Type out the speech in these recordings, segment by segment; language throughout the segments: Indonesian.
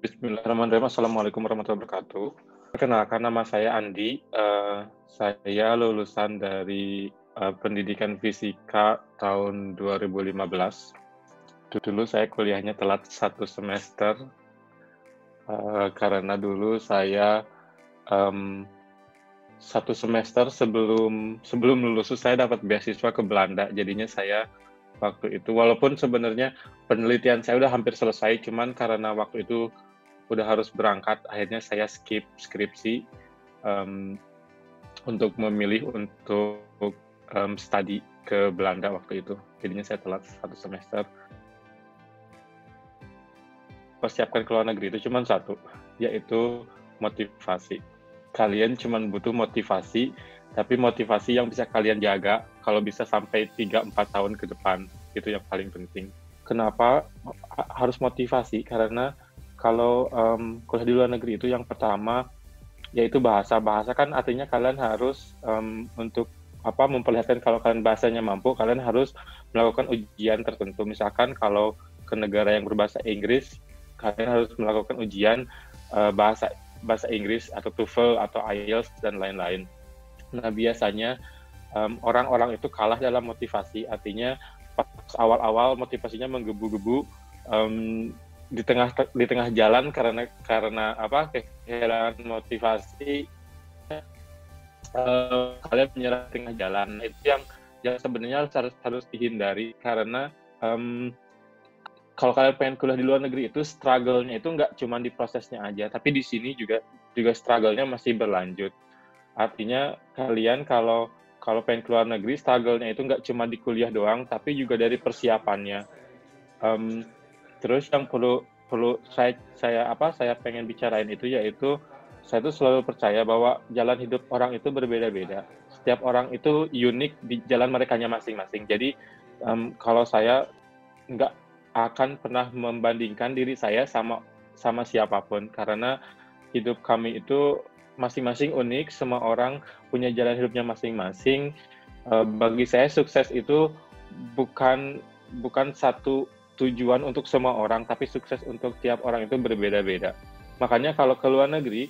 Bismillahirrahmanirrahim. Assalamualaikum warahmatullahi wabarakatuh. Perkenalkan, nama saya Andi. Saya lulusan dari pendidikan fisika tahun 2015. Dulu saya kuliahnya telat 1 semester karena dulu saya 1 semester sebelum lulus saya dapat beasiswa ke Belanda. Jadinya saya waktu itu, walaupun sebenarnya penelitian saya udah hampir selesai, cuman karena waktu itu udah harus berangkat, akhirnya saya skip skripsi untuk memilih untuk studi ke Belanda waktu itu. Jadinya saya telat 1 semester. Persiapkan ke luar negeri itu cuma satu, yaitu motivasi. Kalian cuma butuh motivasi, tapi motivasi yang bisa kalian jaga kalau bisa sampai 3-4 tahun ke depan. Itu yang paling penting. Kenapa harus motivasi? Karena kalau kuliah di luar negeri itu yang pertama yaitu bahasa. Bahasa kan artinya kalian harus untuk memperlihatkan kalau kalian bahasanya mampu, kalian harus melakukan ujian tertentu. Misalkan kalau ke negara yang berbahasa Inggris, kalian harus melakukan ujian bahasa Inggris atau TOEFL atau IELTS dan lain-lain. Nah, biasanya orang-orang itu kalah dalam motivasi, artinya pas awal-awal motivasinya menggebu-gebu, di tengah jalan karena kehilangan motivasi, kalian menyerah di tengah jalan. Itu yang sebenarnya harus dihindari, karena kalau kalian pengen kuliah di luar negeri itu struggle-nya itu nggak cuma di prosesnya aja, tapi di sini juga struggle-nya masih berlanjut. Artinya kalian kalau pengen keluar negeri, struggle-nya itu nggak cuma di kuliah doang, tapi juga dari persiapannya. Terus yang perlu saya pengen bicarain itu, yaitu saya tuh selalu percaya bahwa jalan hidup orang itu berbeda-beda. Setiap orang itu unik di jalan merekanya masing-masing. Jadi kalau saya nggak akan pernah membandingkan diri saya sama siapapun, karena hidup kami itu masing-masing unik, semua orang punya jalan hidupnya masing-masing. Bagi saya sukses itu bukan satu tujuan untuk semua orang, tapi sukses untuk tiap orang itu berbeda-beda. Makanya kalau ke luar negeri,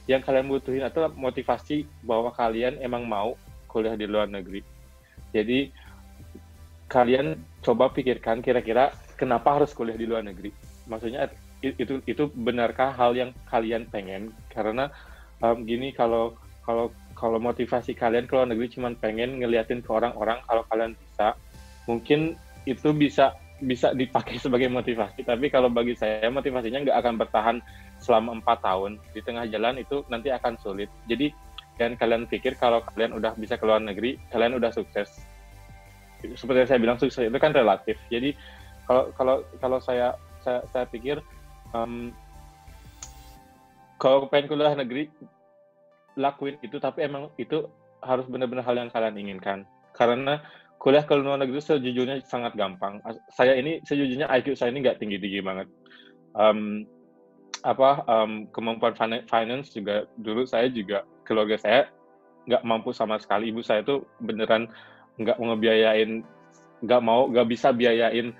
yang kalian butuhin adalah motivasi bahwa kalian emang mau kuliah di luar negeri. Jadi kalian coba pikirkan kira-kira kenapa harus kuliah di luar negeri. Maksudnya itu benarkah hal yang kalian pengen? Karena gini, kalau motivasi kalian ke luar negeri cuma pengen ngeliatin ke orang-orang kalau kalian bisa, mungkin itu bisa dipakai sebagai motivasi. Tapi kalau bagi saya, motivasinya nggak akan bertahan selama 4 tahun. Di tengah jalan itu nanti akan sulit. Jadi kalian pikir kalau kalian udah bisa ke luar negeri, kalian udah sukses. Seperti yang saya bilang, sukses itu kan relatif. Jadi kalau saya pikir, kalau pengen kuliah negeri, lakuin itu, tapi emang itu harus benar-benar hal yang kalian inginkan. Karena kuliah ke luar negeri sejujurnya sangat gampang. Sejujurnya IQ saya ini nggak tinggi-tinggi banget. Kemampuan finance juga, dulu saya juga, keluarga saya nggak mampu sama sekali. Ibu saya tuh beneran nggak bisa biayain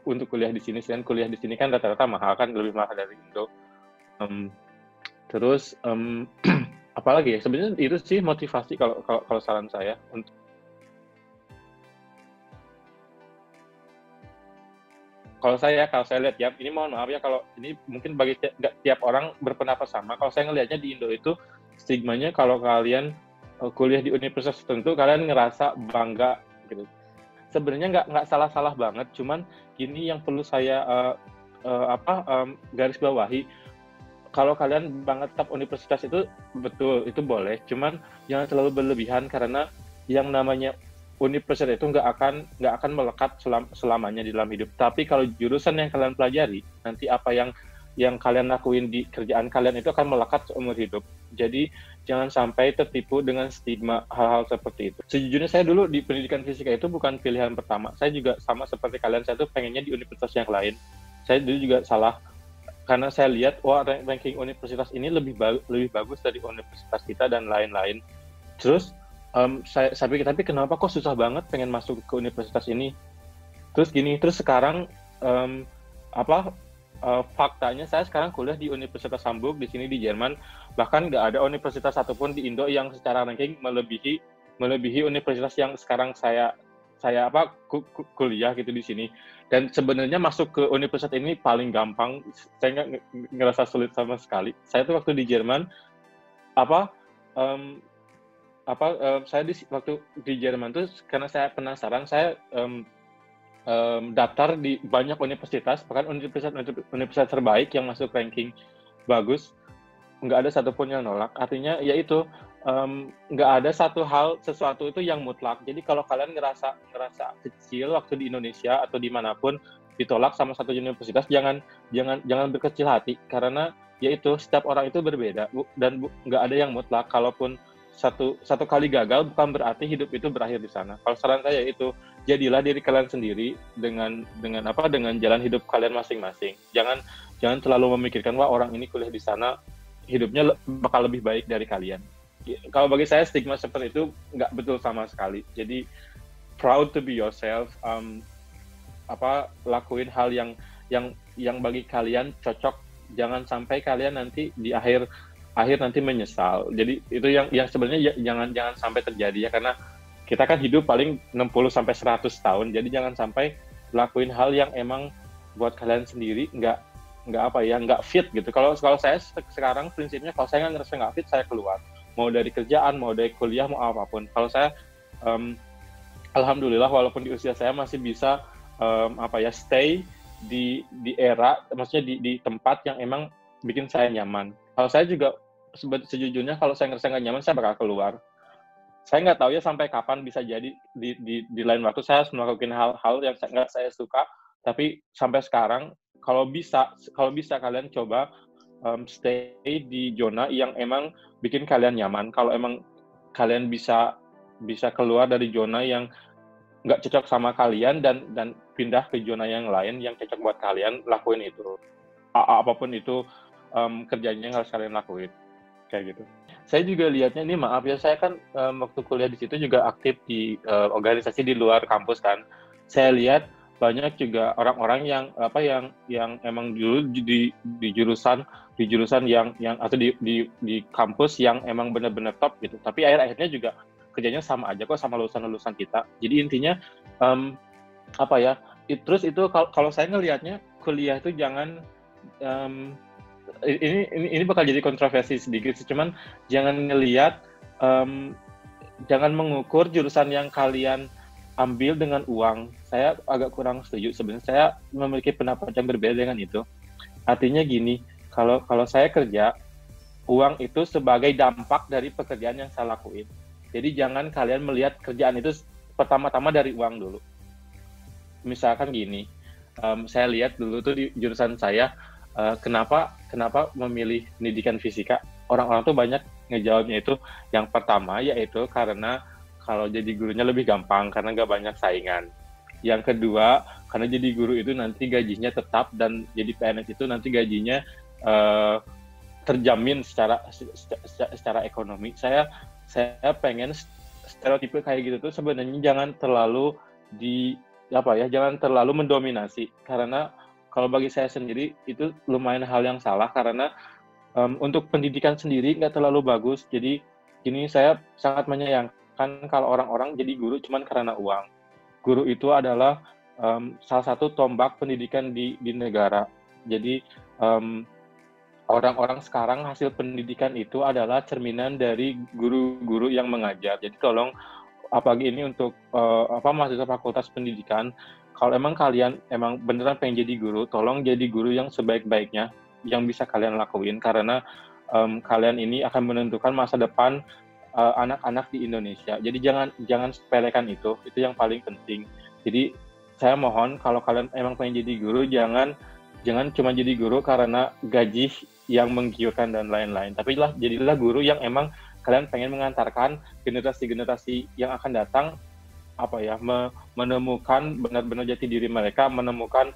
untuk kuliah di sini. Dan kuliah di sini kan rata-rata mahal, kan lebih mahal dari Indo. Terus apalagi ya, sebenarnya itu sih motivasi kalau saran saya. Kalau saya lihat ya, ini mohon maaf ya, kalau ini mungkin bagi tiap orang berpendapat sama. Kalau saya ngelihatnya di Indo itu stigmanya kalau kalian kuliah di universitas tertentu, kalian ngerasa bangga gitu. Sebenarnya nggak salah banget, cuman gini yang perlu saya garis bawahi. Kalau kalian bangga tetap universitas itu betul, itu boleh, cuman jangan terlalu berlebihan, karena yang namanya universitas itu nggak akan melekat selamanya di dalam hidup. Tapi kalau jurusan yang kalian pelajari, nanti apa yang kalian lakuin di kerjaan kalian itu akan melekat seumur hidup. Jadi jangan sampai tertipu dengan stigma hal-hal seperti itu. Sejujurnya saya dulu di pendidikan fisika itu bukan pilihan pertama. Saya juga sama seperti kalian, saya tuh pengennya di universitas yang lain. Saya dulu juga salah, karena saya lihat, ranking universitas ini lebih bagus dari universitas kita dan lain-lain. Terus saya pikir, tapi kenapa kok susah banget pengen masuk ke universitas ini? Terus sekarang faktanya saya sekarang kuliah di Universitas Hamburg di sini di Jerman, bahkan nggak ada universitas satupun di Indo yang secara ranking melebihi universitas yang sekarang saya kuliah gitu di sini. Dan sebenarnya masuk ke universitas ini paling gampang, saya nggak ngerasa sulit sama sekali. Saya tuh waktu di Jerman apa em, saya waktu di Jerman tuh karena saya penasaran, saya daftar di banyak universitas, bahkan universitas terbaik yang masuk ranking bagus, nggak ada satupun yang nolak. Artinya yaitu nggak ada sesuatu itu yang mutlak. Jadi kalau kalian ngerasa kecil waktu di Indonesia atau dimanapun ditolak sama satu universitas, jangan berkecil hati, karena yaitu setiap orang itu berbeda, dan nggak ada yang mutlak. Kalaupun satu kali gagal bukan berarti hidup itu berakhir di sana. Kalau saran saya itu, jadilah diri kalian sendiri dengan jalan hidup kalian masing-masing. Jangan terlalu memikirkan wah orang ini kuliah di sana hidupnya bakal lebih baik dari kalian. Kalau bagi saya stigma seperti itu nggak betul sama sekali. Jadi proud to be yourself, lakuin hal yang bagi kalian cocok. Jangan sampai kalian nanti di akhir nanti menyesal. Jadi itu yang sebenarnya jangan sampai terjadi ya, karena kita kan hidup paling 60 sampai 100 tahun. Jadi jangan sampai lakuin hal yang emang buat kalian sendiri nggak fit gitu. Kalau saya sekarang prinsipnya, kalau saya ngerasa nggak fit, saya keluar. Mau dari kerjaan, mau dari kuliah, mau apapun. Kalau saya alhamdulillah walaupun di usia saya masih bisa stay di era, maksudnya di tempat yang emang bikin saya nyaman. Kalau saya juga sejujurnya kalau saya ngerasa nggak nyaman, saya bakal keluar. Saya nggak tahu ya sampai kapan, bisa jadi di lain waktu saya harus melakukan hal-hal yang nggak saya suka, tapi sampai sekarang kalau bisa kalian coba stay di zona yang emang bikin kalian nyaman. Kalau emang kalian bisa keluar dari zona yang nggak cocok sama kalian dan pindah ke zona yang lain yang cocok buat kalian, lakuin itu. Apapun itu kerjanya yang harus kalian lakuin. Kayak gitu. Saya juga lihatnya ini, maaf ya, saya kan waktu kuliah di situ juga aktif di organisasi di luar kampus kan. Saya lihat banyak juga orang-orang yang emang dulu di jurusan yang atau di kampus yang emang benar-benar top gitu. Tapi akhir-akhirnya juga kerjanya sama aja kok sama lulusan kita. Jadi intinya terus itu kalau saya ngelihatnya kuliah itu jangan ini bakal jadi kontroversi sedikit, cuman jangan ngelihat, jangan mengukur jurusan yang kalian ambil dengan uang. Saya agak kurang setuju sebenarnya. Saya memiliki pendapat yang berbeda dengan itu. Artinya gini, kalau saya kerja, uang itu sebagai dampak dari pekerjaan yang saya lakuin. Jadi jangan kalian melihat kerjaan itu pertama-tama dari uang dulu. Misalkan gini, saya lihat dulu tuh di jurusan saya, kenapa memilih pendidikan fisika? Orang-orang tuh banyak ngejawabnya itu, yang pertama yaitu karena kalau jadi gurunya lebih gampang karena nggak banyak saingan. Yang kedua, karena jadi guru itu nanti gajinya tetap, dan jadi PNS itu nanti gajinya terjamin secara ekonomi. Saya pengen stereotipe kayak gitu tuh sebenarnya jangan terlalu jangan terlalu mendominasi, karena kalau bagi saya sendiri itu lumayan hal yang salah, karena untuk pendidikan sendiri nggak terlalu bagus. Jadi ini saya sangat menyayangkan kalau orang-orang jadi guru cuma karena uang. Guru itu adalah salah satu tombak pendidikan di negara. Jadi orang-orang sekarang hasil pendidikan itu adalah cerminan dari guru-guru yang mengajar. Jadi tolong, apalagi ini untuk mahasiswa fakultas pendidikan, kalau emang kalian emang beneran pengen jadi guru, tolong jadi guru yang sebaik-baiknya yang bisa kalian lakuin, karena kalian ini akan menentukan masa depan anak-anak di Indonesia. Jadi jangan sepelekan itu yang paling penting. Jadi saya mohon kalau kalian emang pengen jadi guru, jangan cuma jadi guru karena gaji yang menggiurkan dan lain-lain, tapi jadilah guru yang emang kalian pengen mengantarkan generasi-generasi yang akan datang menemukan benar-benar jati diri mereka, menemukan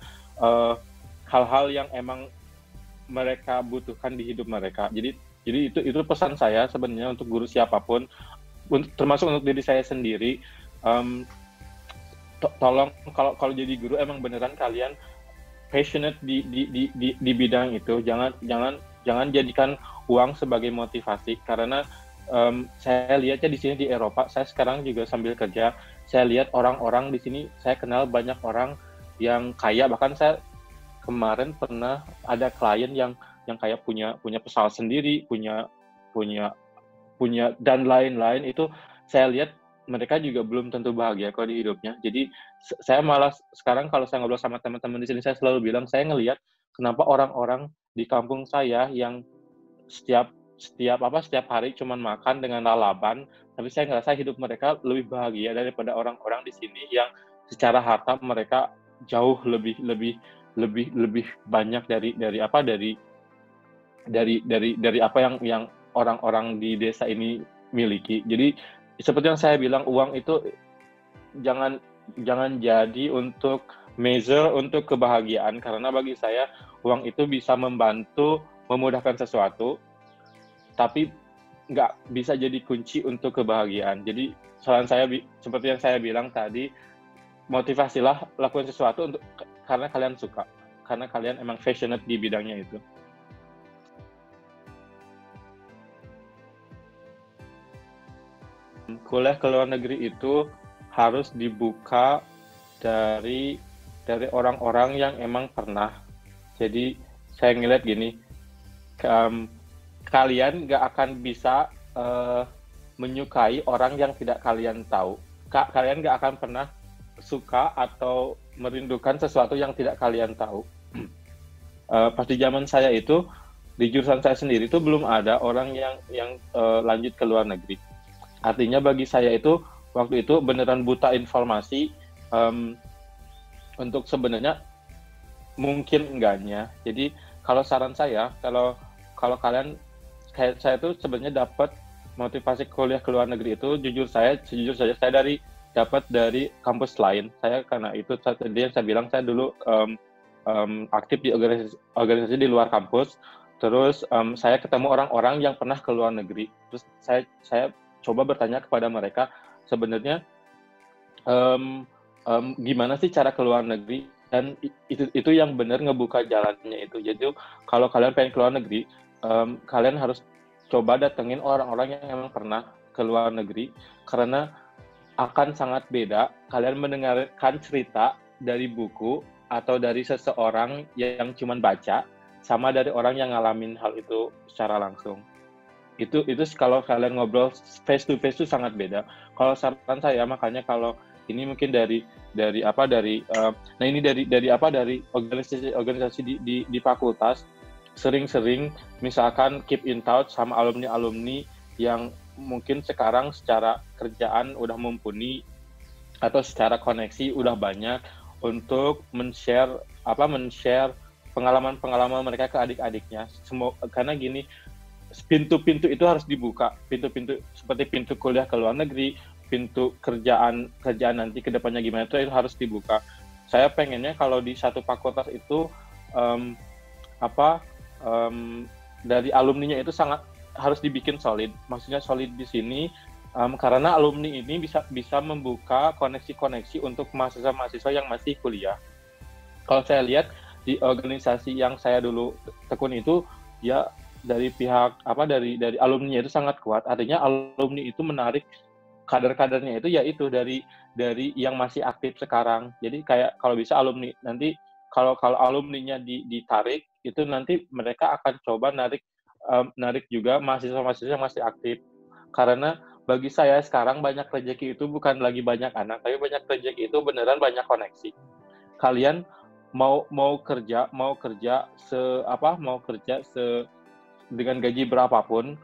hal-hal yang emang mereka butuhkan di hidup mereka. Jadi itu pesan saya sebenarnya untuk guru siapapun, termasuk untuk diri saya sendiri. Tolong kalau jadi guru emang beneran kalian passionate di bidang itu, jangan jadikan uang sebagai motivasi, karena saya lihatnya di sini di Eropa, saya sekarang juga sambil kerja, saya lihat orang-orang di sini, saya kenal banyak orang yang kaya, bahkan saya kemarin pernah ada klien yang kayak punya pesawat sendiri, punya dan lain-lain. Itu saya lihat mereka juga belum tentu bahagia kok di hidupnya. Jadi saya malah sekarang kalau saya ngobrol sama teman-teman di sini, saya selalu bilang, saya ngelihat kenapa orang-orang di kampung saya yang setiap hari cuman makan dengan lalapan, tapi saya ngerasa hidup mereka lebih bahagia daripada orang-orang di sini yang secara harta mereka jauh lebih banyak dari apa yang orang-orang di desa ini miliki. Jadi seperti yang saya bilang, uang itu jangan jadi untuk measure untuk kebahagiaan, karena bagi saya uang itu bisa membantu memudahkan sesuatu, tapi nggak bisa jadi kunci untuk kebahagiaan. Jadi saran saya seperti yang saya bilang tadi, motivasilah lakukan sesuatu karena kalian suka, karena kalian emang passionate di bidangnya itu. Kuliah ke luar negeri itu harus dibuka dari orang-orang yang emang pernah. Jadi saya ngeliat gini, kalian nggak akan bisa menyukai orang yang tidak kalian tahu. Kalian nggak akan pernah suka atau merindukan sesuatu yang tidak kalian tahu. Pas di zaman saya itu, di jurusan saya sendiri itu belum ada orang yang lanjut ke luar negeri. Artinya bagi saya itu, waktu itu beneran buta informasi untuk sebenarnya mungkin enggaknya. Jadi kalau saran saya, kalau kalian, kayak saya itu sebenarnya dapat motivasi kuliah ke luar negeri itu, jujur saja saya dapat dari kampus lain. Saya karena itu tadi yang saya bilang, saya dulu aktif di organisasi di luar kampus. Terus saya ketemu orang-orang yang pernah ke luar negeri. Terus saya coba bertanya kepada mereka, sebenarnya gimana sih cara ke luar negeri, dan itu yang benar ngebuka jalannya itu. Jadi kalau kalian pengen ke luar negeri, kalian harus coba datengin orang-orang yang emang pernah ke luar negeri, karena akan sangat beda kalian mendengarkan cerita dari buku atau dari seseorang yang cuma baca, sama dari orang yang ngalamin hal itu secara langsung. Itu kalau kalian ngobrol face to face itu sangat beda. Kalau saran saya, makanya kalau ini mungkin dari organisasi di fakultas, sering-sering misalkan keep in touch sama alumni yang mungkin sekarang secara kerjaan udah mumpuni atau secara koneksi udah banyak, untuk men-share pengalaman mereka ke adik-adiknya. Karena gini, pintu-pintu itu harus dibuka, pintu-pintu seperti pintu kuliah ke luar negeri, pintu kerjaan nanti ke depannya gimana, itu harus dibuka. Saya pengennya kalau di satu fakultas itu dari alumninya itu sangat harus dibikin solid. Maksudnya solid di sini karena alumni ini bisa membuka koneksi-koneksi untuk mahasiswa-mahasiswa yang masih kuliah. Kalau saya lihat di organisasi yang saya dulu tekun itu, ya dari pihak dari alumni itu sangat kuat. Artinya alumni itu menarik kader-kadernya itu, yaitu dari yang masih aktif sekarang. Jadi kayak kalau bisa alumni nanti, kalau alumninya ditarik, itu nanti mereka akan coba narik juga mahasiswa-mahasiswa yang masih aktif. Karena bagi saya sekarang banyak rezeki itu bukan lagi banyak anak, tapi banyak rezeki itu beneran banyak koneksi. Kalian mau kerja dengan gaji berapapun,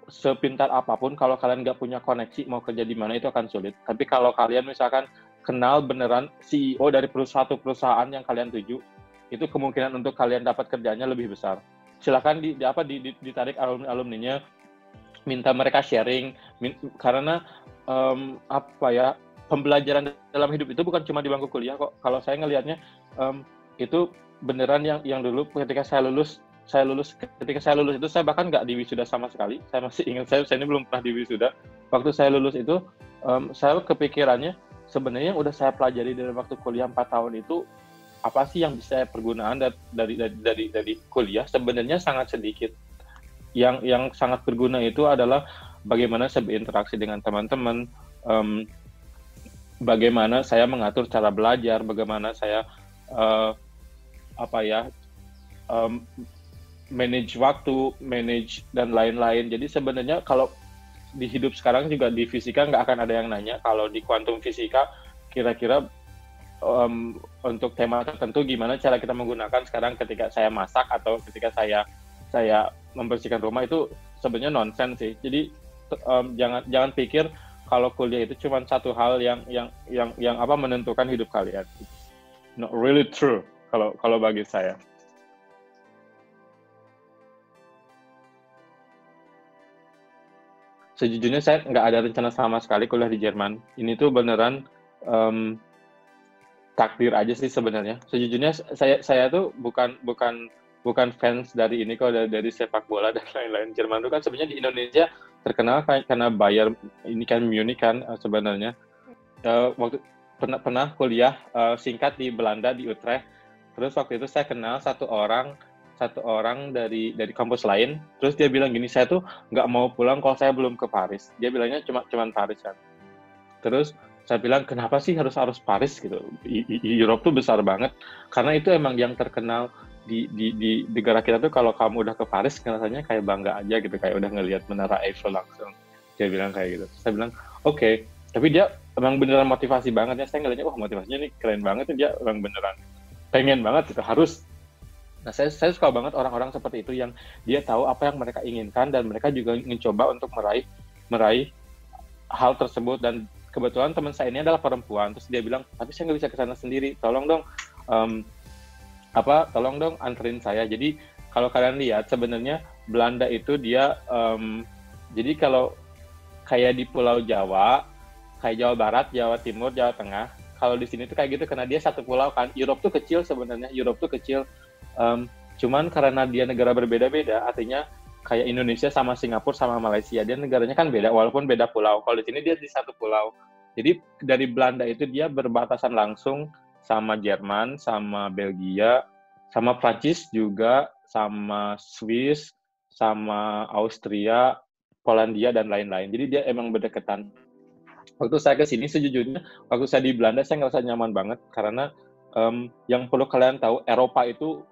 sepintar apapun, kalau kalian nggak punya koneksi mau kerja di mana itu akan sulit. Tapi kalau kalian misalkan kenal beneran CEO dari satu perusahaan yang kalian tuju, itu kemungkinan untuk kalian dapat kerjanya lebih besar. Silakan ditarik alumninya, minta mereka sharing, karena pembelajaran dalam hidup itu bukan cuma di bangku kuliah kok. Kalau saya ngelihatnya itu beneran yang dulu ketika saya lulus itu, saya bahkan nggak di wisuda sama sekali. Saya masih ingat, saya ini belum pernah di wisuda. Waktu saya lulus itu, saya kepikirannya sebenarnya yang udah saya pelajari dari waktu kuliah 4 tahun itu apa sih yang bisa pergunaan dari kuliah sebenarnya sangat sedikit. Yang sangat berguna itu adalah bagaimana saya berinteraksi dengan teman-teman, bagaimana saya mengatur cara belajar, bagaimana saya manage waktu, manage dan lain-lain. Jadi sebenarnya kalau di hidup sekarang juga di fisika nggak akan ada yang nanya kalau di kuantum fisika kira-kira untuk tema tertentu gimana cara kita menggunakan sekarang ketika saya masak atau ketika saya membersihkan rumah, itu sebenarnya nonsens sih. Jadi jangan pikir kalau kuliah itu cuma satu hal yang menentukan hidup kalian. Not really true kalau bagi saya. Sejujurnya saya nggak ada rencana sama sekali kuliah di Jerman. Ini tuh beneran takdir aja sih sebenarnya. Sejujurnya saya tuh bukan fans dari ini kok, dari sepak bola dan lain-lain. Jerman itu kan sebenarnya di Indonesia terkenal karena Bayern ini kan Munich kan sebenarnya. Waktu pernah kuliah singkat di Belanda di Utrecht. Terus waktu itu saya kenal satu orang dari kampus lain. Terus dia bilang gini, saya tuh nggak mau pulang kalau saya belum ke Paris. Dia bilangnya cuman Paris kan. Terus saya bilang, kenapa sih harus Paris gitu? Europe tuh besar banget. Karena itu emang yang terkenal di negara kita tuh, kalau kamu udah ke Paris, rasanya kayak bangga aja gitu, kayak udah ngelihat Menara Eiffel langsung. Dia bilang kayak gitu. Saya bilang, oke. Tapi dia emang beneran motivasi banget ya. Saya ngeliatnya, wah motivasinya nih keren banget. Dia emang beneran pengen banget gitu, harus. Nah, saya suka banget orang-orang seperti itu yang dia tahu apa yang mereka inginkan dan mereka juga mencoba untuk meraih hal tersebut. Dan kebetulan teman saya ini adalah perempuan, terus dia bilang, tapi saya nggak bisa ke sana sendiri, tolong dong anterin saya. Jadi kalau kalian lihat sebenarnya Belanda itu dia jadi kalau kayak di Pulau Jawa, kayak Jawa Barat, Jawa Timur, Jawa Tengah, kalau di sini tuh kayak gitu karena dia satu pulau kan. Europe tuh kecil sebenarnya, cuman karena dia negara berbeda-beda, artinya kayak Indonesia sama Singapura sama Malaysia, dia negaranya kan beda walaupun beda pulau. Kalau di sini dia di satu pulau. Jadi dari Belanda itu dia berbatasan langsung sama Jerman, sama Belgia, sama Prancis juga, sama Swiss, sama Austria, Polandia dan lain-lain. Jadi dia emang berdekatan. Waktu saya ke sini sejujurnya, waktu saya di Belanda saya ngerasa nyaman banget karena yang perlu kalian tahu, Eropa itu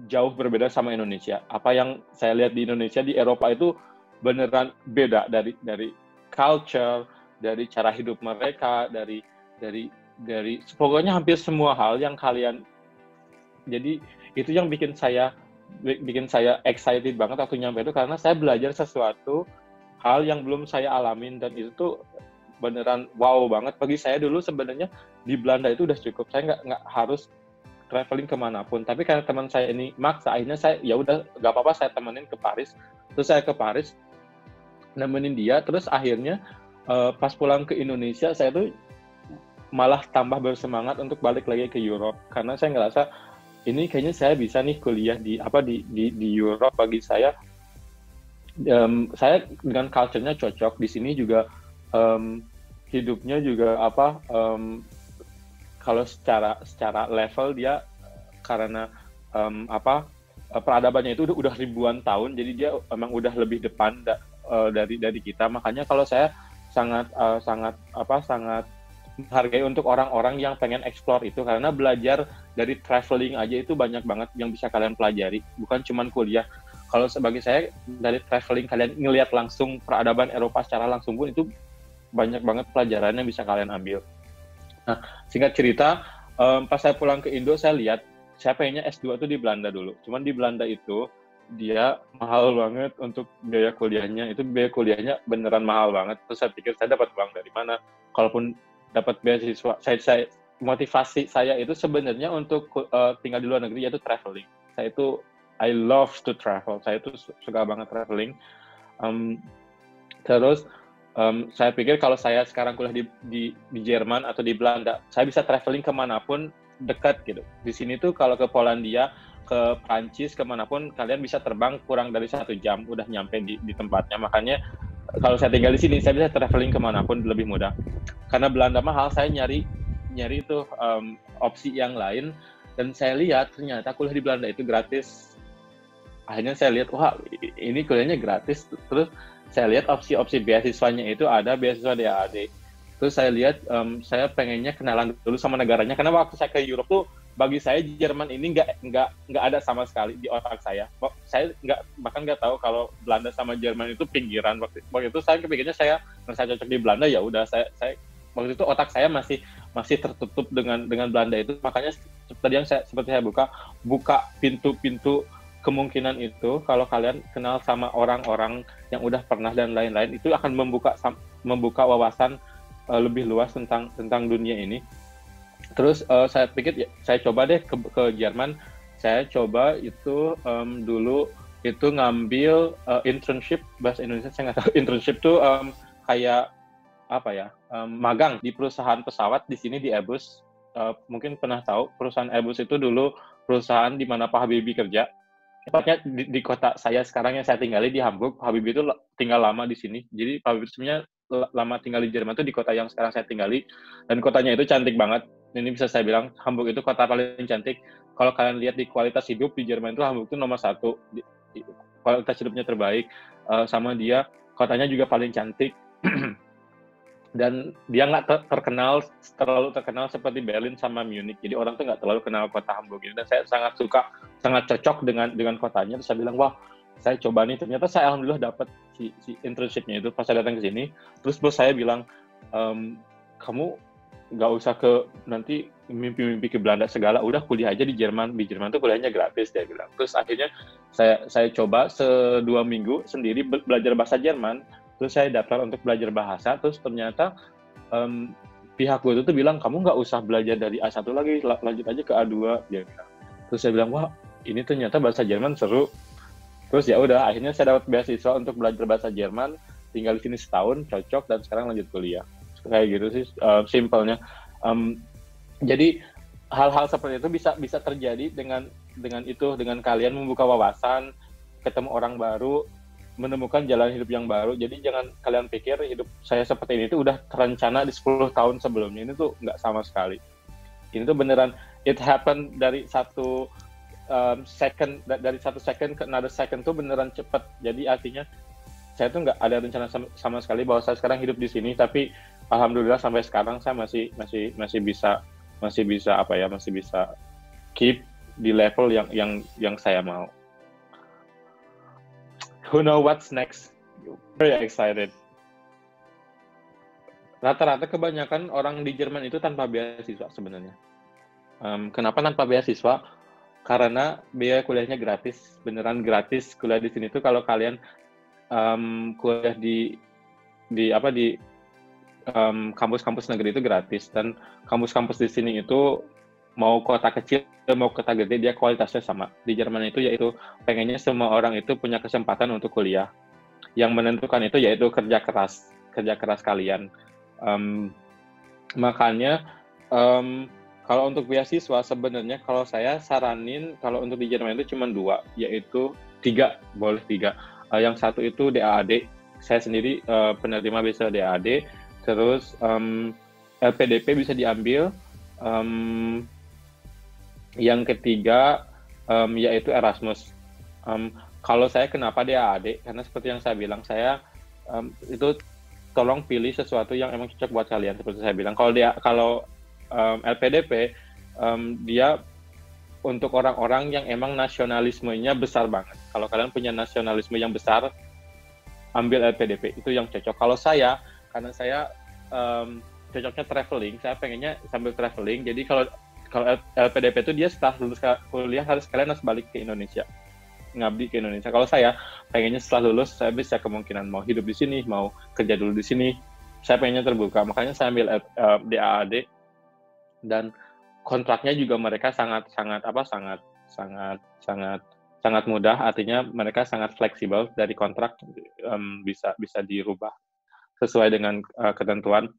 jauh berbeda sama Indonesia. Apa yang saya lihat di Indonesia, di Eropa itu beneran beda dari culture, dari cara hidup mereka, dari pokoknya hampir semua hal yang kalian. Jadi itu yang bikin saya excited banget waktu nyampe itu, karena saya belajar sesuatu hal yang belum saya alamin, dan itu tuh beneran wow banget bagi saya. Dulu sebenarnya di Belanda itu udah cukup, saya nggak harus traveling kemanapun. Tapi karena teman saya ini maksa, akhirnya saya ya udah nggak apa-apa, saya temenin ke Paris. Terus saya ke Paris nemenin dia. Terus akhirnya pas pulang ke Indonesia, saya tuh malah tambah bersemangat untuk balik lagi ke Europe, karena saya ngerasa ini kayaknya saya bisa nih kuliah di Europe. Bagi saya dengan culture-nya cocok. Di sini juga hidupnya juga kalau secara level dia karena peradabannya itu udah ribuan tahun, jadi dia emang udah lebih depan dari kita. Makanya kalau saya sangat menghargai untuk orang-orang yang pengen explore itu, karena belajar dari traveling aja itu banyak banget yang bisa kalian pelajari, bukan cuman kuliah. Kalau sebagai saya, dari traveling kalian ngelihat langsung peradaban Eropa secara langsung pun itu banyak banget pelajaran yang bisa kalian ambil. Nah, singkat cerita, pas saya pulang ke Indo, saya lihat, saya pengennya S2 itu di Belanda dulu. Cuman di Belanda itu, dia mahal banget untuk biaya kuliahnya. Itu biaya kuliahnya beneran mahal banget. Terus saya pikir, saya dapat uang dari mana? Kalaupun dapat beasiswa, motivasi saya itu sebenarnya untuk tinggal di luar negeri, yaitu traveling. Saya itu, I love to travel. Saya itu suka banget traveling. Terus, saya pikir kalau saya sekarang kuliah di Jerman atau di Belanda, saya bisa traveling kemanapun dekat gitu. Di sini tuh kalau ke Polandia, ke Prancis, kemanapun kalian bisa terbang kurang dari 1 jam, udah nyampe di tempatnya. Makanya kalau saya tinggal di sini, saya bisa traveling kemanapun lebih mudah. Karena Belanda mahal, saya nyari nyari itu opsi yang lain, dan saya lihat ternyata kuliah di Belanda itu gratis. Akhirnya saya lihat, wah ini kuliahnya gratis. Terus saya lihat opsi-opsi beasiswanya itu ada beasiswa DAAD. Terus saya lihat, saya pengennya kenalan dulu sama negaranya, karena waktu saya ke Europe tuh, bagi saya Jerman ini nggak ada sama sekali di otak saya. Saya bahkan nggak tahu kalau Belanda sama Jerman itu pinggiran. Waktu itu saya kepikirnya saya merasa cocok di Belanda, ya udah saya waktu itu otak saya masih tertutup dengan Belanda itu. Makanya seperti saya buka pintu kemungkinan itu. Kalau kalian kenal sama orang-orang yang udah pernah dan lain-lain, itu akan membuka wawasan lebih luas tentang dunia ini. Terus saya pikir saya coba deh ke Jerman. Saya coba itu dulu itu ngambil internship, bahasa Indonesia saya nggak tahu. Internship tuh kayak apa ya, magang di perusahaan pesawat di sini di Airbus. Mungkin pernah tahu perusahaan Airbus itu dulu perusahaan di mana Pak Habibie kerja. Tepatnya di kota saya sekarang yang saya tinggali di Hamburg. Pak Habibie itu tinggal lama di sini. Jadi Pak Habibie sebenarnya lama tinggal di Jerman itu di kota yang sekarang saya tinggali, dan kotanya itu cantik banget. Ini bisa saya bilang Hamburg itu kota paling cantik. Kalau kalian lihat di kualitas hidup di Jerman itu, Hamburg itu nomor 1, kualitas hidupnya terbaik. Sama dia kotanya juga paling cantik. Dan dia nggak terlalu terkenal seperti Berlin sama Munich. Jadi orang tuh nggak terlalu kenal kota Hamburg ini. Dan saya sangat cocok dengan kotanya. Terus saya bilang, wah, saya coba nih. Ternyata saya alhamdulillah dapat si internship-nya itu pas saya datang ke sini. Terus bos saya bilang, kamu nggak usah nanti mimpi-mimpi ke Belanda segala. Udah kuliah aja di Jerman. Di Jerman tuh kuliahnya gratis, dia bilang. Terus akhirnya saya coba 2 minggu sendiri belajar bahasa Jerman. Terus saya daftar untuk belajar bahasa, terus ternyata pihak gue itu tuh bilang, kamu nggak usah belajar dari A1 lagi, lanjut aja ke A2, dia bilang. Terus saya bilang, wah ini ternyata bahasa Jerman seru. Terus ya udah, akhirnya saya dapat beasiswa untuk belajar bahasa Jerman, tinggal di sini setahun, cocok, dan sekarang lanjut kuliah. Kayak gitu sih, simpelnya. Jadi hal-hal seperti itu bisa terjadi dengan kalian membuka wawasan, ketemu orang baru, menemukan jalan hidup yang baru. Jadi jangan kalian pikir hidup saya seperti ini itu udah terencana di 10 tahun sebelumnya. Ini tuh nggak sama sekali. Ini tuh beneran, it happen dari satu second ke another second tuh beneran cepet. Jadi artinya saya tuh nggak ada rencana sama sekali bahwa saya sekarang hidup di sini, tapi alhamdulillah sampai sekarang saya masih bisa keep di level yang saya mau. Who know what's next? Very excited. Rata-rata kebanyakan orang di Jerman itu tanpa beasiswa sebenarnya. Kenapa tanpa beasiswa? Karena biaya kuliahnya gratis, beneran gratis. Kuliah di sini tuh kalau kalian kuliah di kampus-kampus negeri itu gratis, dan kampus-kampus di sini itu mau kota kecil mau kota gede dia kualitasnya sama. Di Jerman itu yaitu pengennya semua orang itu punya kesempatan untuk kuliah. Yang menentukan itu yaitu kerja keras kalian. Makanya kalau untuk beasiswa sebenarnya kalau saya saranin kalau untuk di Jerman itu cuma 2, yaitu 3, boleh 3. Yang satu itu DAAD. Saya sendiri penerima beasiswa DAAD. Terus LPDP bisa diambil. Yang ketiga yaitu Erasmus. Kalau saya kenapa DAAD? Karena seperti yang saya bilang, saya itu tolong pilih sesuatu yang emang cocok buat kalian. Seperti saya bilang, kalau LPDP dia untuk orang-orang yang emang nasionalismenya besar banget. Kalau kalian punya nasionalisme yang besar, ambil LPDP, itu yang cocok. Kalau saya, karena saya cocoknya traveling, saya pengennya sambil traveling. Jadi kalau LPDP itu dia setelah lulus kuliah kalian harus balik ke Indonesia, ngabdi ke Indonesia. Kalau saya pengennya setelah lulus saya bisa kemungkinan mau hidup di sini, mau kerja dulu di sini. Saya pengennya terbuka, makanya saya ambil DAAD, dan kontraknya juga mereka sangat mudah. Artinya mereka sangat fleksibel dari kontrak, bisa dirubah sesuai dengan ketentuan.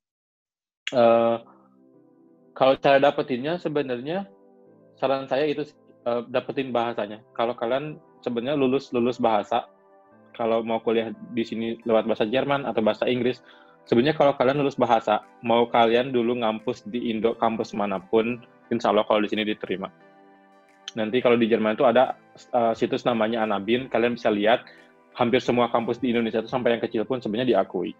Kalau cara dapetinnya sebenarnya saran saya itu dapetin bahasanya. Kalau kalian sebenarnya lulus bahasa, kalau mau kuliah di sini lewat bahasa Jerman atau bahasa Inggris, Sebenarnya kalau kalian lulus bahasa, mau kalian dulu ngampus di Indo, kampus manapun, insya Allah kalau di sini diterima. Nanti kalau di Jerman itu ada situs namanya Anabin, kalian bisa lihat hampir semua kampus di Indonesia itu sampai yang kecil pun sebenarnya diakui.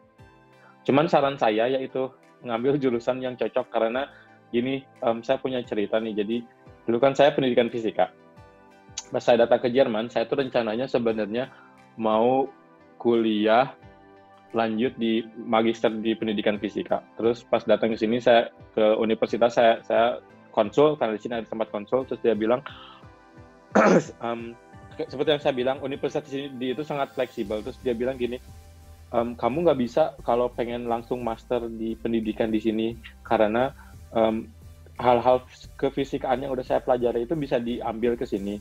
Cuman saran saya yaitu ngambil jurusan yang cocok, karena gini, saya punya cerita nih. Jadi dulu kan saya pendidikan fisika. Pas saya datang ke Jerman, saya tuh rencananya sebenarnya mau kuliah lanjut di magister di pendidikan fisika. Terus pas datang ke sini, saya ke universitas, saya konsul, karena di sini ada tempat konsul. Terus dia bilang, seperti yang saya bilang, universitas di sini itu sangat fleksibel. Terus dia bilang gini, kamu nggak bisa kalau pengen langsung master di pendidikan di sini, karena hal-hal kefisikaan yang udah saya pelajari itu bisa diambil ke sini.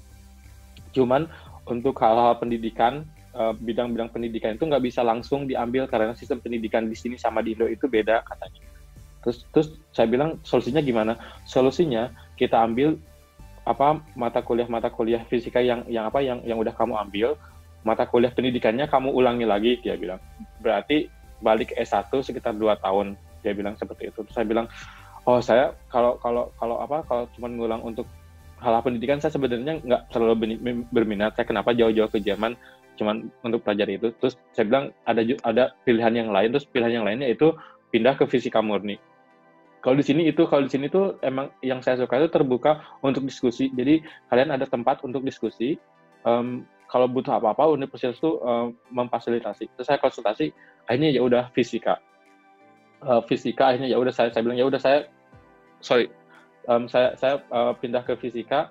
Cuman untuk hal-hal pendidikan, bidang-bidang pendidikan itu nggak bisa langsung diambil, karena sistem pendidikan di sini sama di Indo itu beda katanya. Terus saya bilang, solusinya gimana? Solusinya kita ambil mata kuliah fisika yang udah kamu ambil, mata kuliah pendidikannya kamu ulangi lagi, dia bilang. Berarti balik ke S1 sekitar 2 tahun, dia bilang seperti itu. Terus saya bilang, saya kalau cuma ngulang untuk hal pendidikan, saya sebenarnya nggak terlalu berminat. Saya kenapa jauh-jauh ke Jerman cuman untuk pelajari itu. Terus saya bilang ada pilihan yang lain. Terus pilihan yang lainnya itu pindah ke fisika murni. Kalau di sini tuh emang yang saya suka itu terbuka untuk diskusi. Jadi kalian ada tempat untuk diskusi. Kalau butuh apa-apa, universitas tuh memfasilitasi. Terus saya konsultasi, akhirnya ya udah fisika. Akhirnya ya udah saya bilang ya udah saya pindah ke fisika.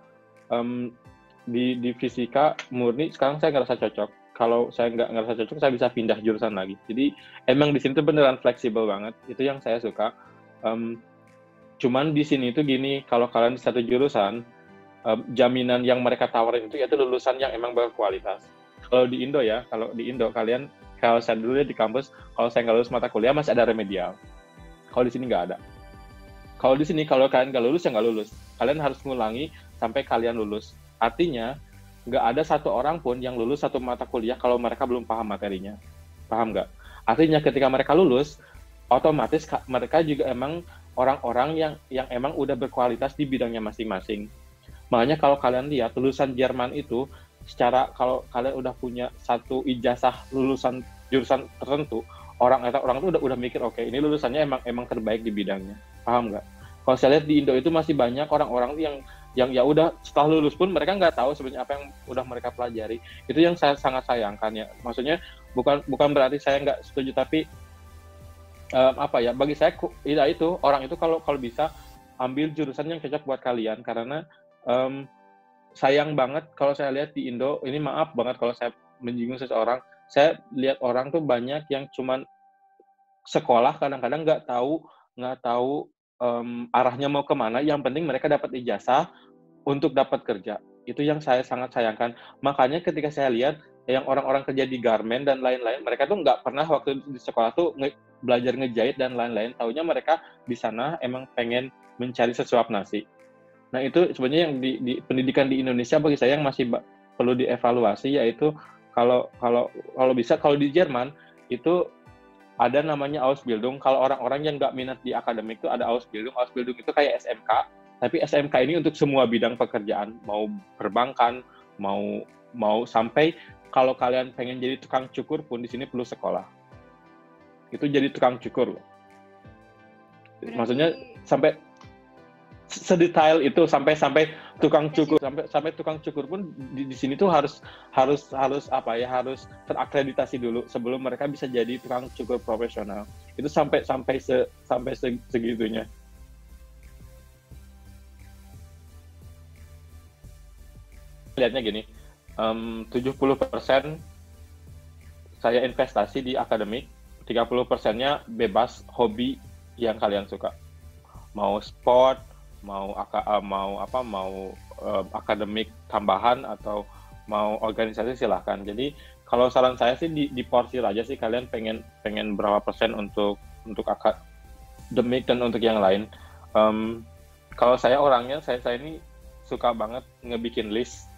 Di fisika murni sekarang saya ngerasa cocok. Kalau saya nggak ngerasa cocok, saya bisa pindah jurusan lagi. Jadi emang di sini tuh beneran fleksibel banget. Itu yang saya suka. Cuman di sini tuh gini, kalau kalian di satu jurusan, jaminan yang mereka tawarin itu yaitu lulusan yang emang berkualitas. Kalau di Indo kalian, kalau saya dulu di kampus, kalau saya nggak lulus mata kuliah masih ada remedial. Kalau di sini nggak ada. Kalau di sini, kalau kalian nggak lulus, ya nggak lulus. Kalian harus ngulangi sampai kalian lulus. Artinya, nggak ada satu orang pun yang lulus satu mata kuliah kalau mereka belum paham materinya. Paham nggak? Artinya, ketika mereka lulus, otomatis mereka juga emang orang-orang yang emang udah berkualitas di bidangnya masing-masing. Makanya kalau kalian lihat, lulusan Jerman itu, kalau kalian udah punya satu ijazah lulusan jurusan tertentu, orang itu udah mikir, oke, ini lulusannya emang terbaik di bidangnya. Paham nggak? Kalau saya lihat di Indo itu masih banyak orang-orang yang ya udah setelah lulus pun mereka nggak tahu sebenarnya apa yang udah mereka pelajari. Itu yang saya sangat sayangkan ya. Maksudnya bukan berarti saya nggak setuju, tapi bagi saya itu orang itu kalau bisa ambil jurusan yang cocok buat kalian, karena sayang banget kalau saya lihat di Indo ini, maaf banget kalau saya menyinggung seseorang, saya lihat orang tuh banyak yang cuman sekolah kadang-kadang nggak tahu arahnya mau kemana. Yang penting mereka dapat ijazah untuk dapat kerja. Itu yang saya sangat sayangkan. Makanya ketika saya lihat yang orang-orang kerja di garment dan lain-lain, mereka tuh nggak pernah waktu di sekolah tuh belajar ngejahit dan lain-lain. Taunya mereka di sana emang pengen mencari sesuap nasi. Nah itu sebenarnya yang di pendidikan di Indonesia bagi saya yang masih perlu dievaluasi, yaitu kalau bisa, kalau di Jerman itu ada namanya Ausbildung. Kalau orang-orang yang nggak minat di akademik itu ada Ausbildung. Ausbildung itu kayak SMK, tapi SMK ini untuk semua bidang pekerjaan, mau perbankan, mau sampai kalau kalian pengen jadi tukang cukur pun di sini perlu sekolah. Itu jadi tukang cukur loh. Maksudnya sampai sedetail itu, sampai tukang cukur, sampai tukang cukur pun di sini tuh harus terakreditasi dulu sebelum mereka bisa jadi tukang cukur profesional. Itu sampai segitunya. Lihatnya gini, 70% saya investasi di akademik, 30%-nya bebas hobi yang kalian suka. Mau sport, mau akademik tambahan atau mau organisasi, silahkan. Jadi kalau saran saya sih diporsir aja sih, kalian pengen berapa persen untuk akademik dan untuk yang lain. Kalau saya orangnya, saya ini suka banget ngebikin list.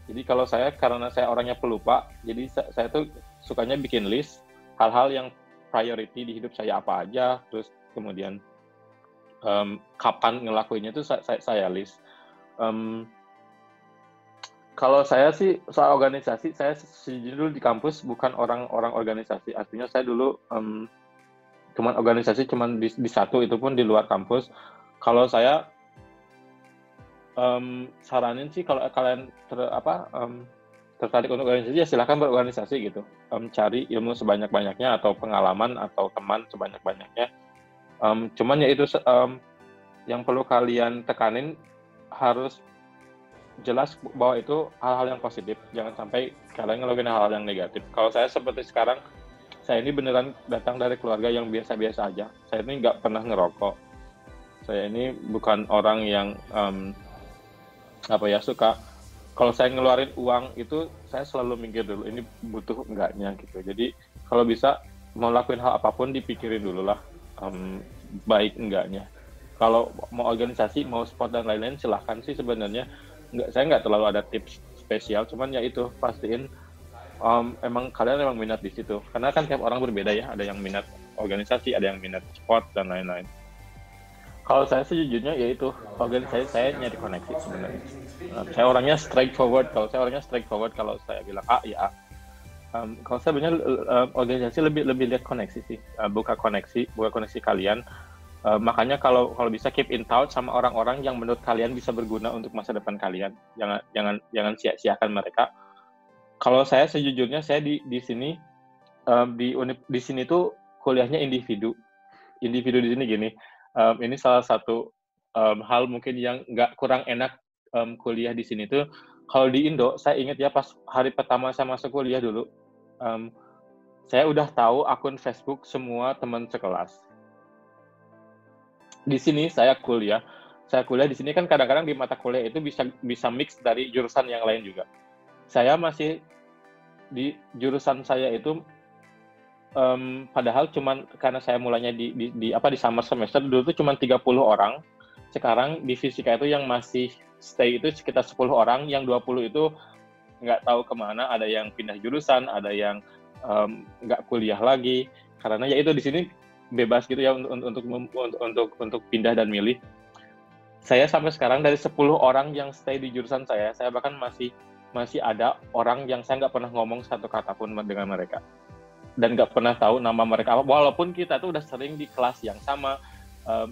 Jadi karena saya orangnya pelupa, jadi saya tuh sukanya bikin list hal-hal yang priority di hidup saya apa aja, terus kemudian kapan ngelakuinnya itu saya list. Kalau saya sih soal organisasi, saya sejujurnya dulu di kampus bukan orang-orang organisasi. Artinya saya dulu cuman organisasi cuman di satu, itu pun di luar kampus. Kalau saya saranin sih kalau kalian tertarik untuk organisasi ya silahkan berorganisasi gitu. Cari ilmu sebanyak-banyaknya atau pengalaman atau teman sebanyak-banyaknya. Cuman ya itu yang perlu kalian tekanin harus jelas bahwa itu hal-hal yang positif, jangan sampai kalian ngelakuin hal-hal yang negatif. Kalau saya seperti sekarang, saya ini beneran datang dari keluarga yang biasa-biasa aja. Saya ini nggak pernah ngerokok. Saya ini bukan orang yang suka. Kalau saya ngeluarin uang itu, saya selalu mikir dulu, ini butuh enggaknya gitu. Jadi kalau bisa mau lakuin hal apapun dipikirin dulu lah, baik enggaknya. Kalau mau organisasi, mau sport dan lain-lain silahkan sih sebenarnya. Saya nggak terlalu ada tips spesial, cuman ya itu pastiin emang kalian emang minat di situ. Karena kan tiap orang berbeda ya, ada yang minat organisasi, ada yang minat sport dan lain-lain. Kalau saya sejujurnya ya itu organisasi saya nyari koneksi sebenarnya. Saya orangnya straightforward. Kalau saya bilang A ya A. Kalau saya sebenarnya organisasi lebih lihat koneksi sih, buka koneksi kalian. Makanya kalau bisa keep in touch sama orang-orang yang menurut kalian bisa berguna untuk masa depan kalian. Jangan sia-siakan mereka. Kalau saya sejujurnya saya di sini di sini tuh kuliahnya individu. Individu di sini gini. Ini salah satu hal mungkin yang kurang enak kuliah di sini tuh. Kalau di Indo, saya ingat ya pas hari pertama saya masuk kuliah dulu, saya udah tahu akun Facebook semua teman sekelas. Di sini saya kuliah di sini kan kadang-kadang di mata kuliah itu bisa mix dari jurusan yang lain juga. Saya masih di jurusan saya itu padahal cuman karena saya mulainya di summer semester dulu tuh cuma 30 orang. Sekarang di fisika itu yang masih stay itu sekitar 10 orang, yang 20 itu nggak tahu kemana, ada yang pindah jurusan, ada yang nggak kuliah lagi. Karena ya itu di sini bebas gitu ya untuk pindah dan milih. Saya sampai sekarang dari 10 orang yang stay di jurusan saya bahkan masih ada orang yang saya nggak pernah ngomong satu kata pun dengan mereka. Dan nggak pernah tahu nama mereka apa, walaupun kita tuh udah sering di kelas yang sama,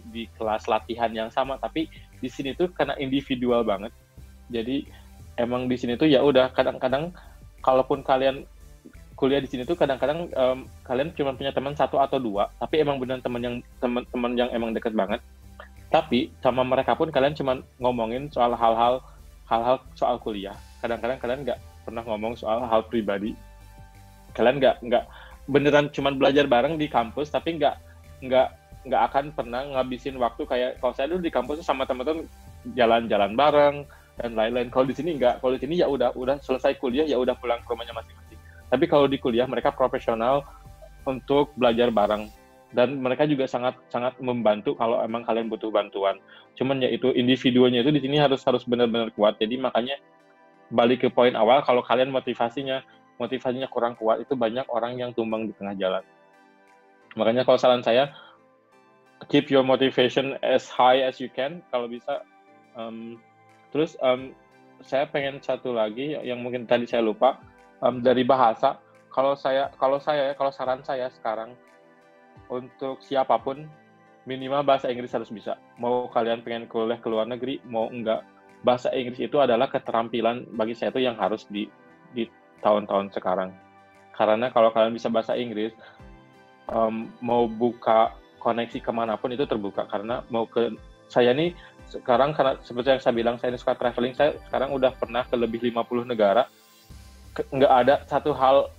di kelas latihan yang sama, tapi di sini tuh karena individual banget. Jadi emang di sini tuh ya udah kadang-kadang kalaupun kalian kuliah di sini tuh kadang-kadang kalian cuma punya teman 1 atau 2, tapi emang benar teman yang emang deket banget. Tapi sama mereka pun kalian cuma ngomongin soal hal-hal soal kuliah. Kadang-kadang kalian nggak pernah ngomong soal hal pribadi. Kalian nggak beneran cuma belajar bareng di kampus, tapi nggak akan pernah ngabisin waktu kayak kalau saya dulu di kampus tuh sama teman-teman jalan-jalan bareng dan lain-lain. Kalau di sini nggak. Kalau di sini ya udah selesai kuliah ya udah pulang ke rumahnya masing-masing. Tapi kalau di kuliah mereka profesional untuk belajar bareng, dan mereka juga sangat membantu kalau emang kalian butuh bantuan. Cuman ya itu individunya itu di sini harus benar-benar kuat. Jadi makanya balik ke poin awal, kalau kalian motivasinya kurang kuat, itu banyak orang yang tumbang di tengah jalan. Makanya kalau saran saya, keep your motivation as high as you can kalau bisa. Terus saya pengen satu lagi yang mungkin tadi saya lupa, dari bahasa. Kalau saran saya sekarang untuk siapapun minimal bahasa Inggris harus bisa. Mau kalian pengen kuliah ke luar negeri, mau enggak, bahasa Inggris itu adalah keterampilan bagi saya itu yang harus di tahun-tahun sekarang. Karena kalau kalian bisa bahasa Inggris, mau buka koneksi kemanapun itu terbuka. Karena saya nih sekarang, karena seperti yang saya bilang, saya ini suka traveling, saya sekarang udah pernah ke lebih 50 negara. Nggak ada satu hal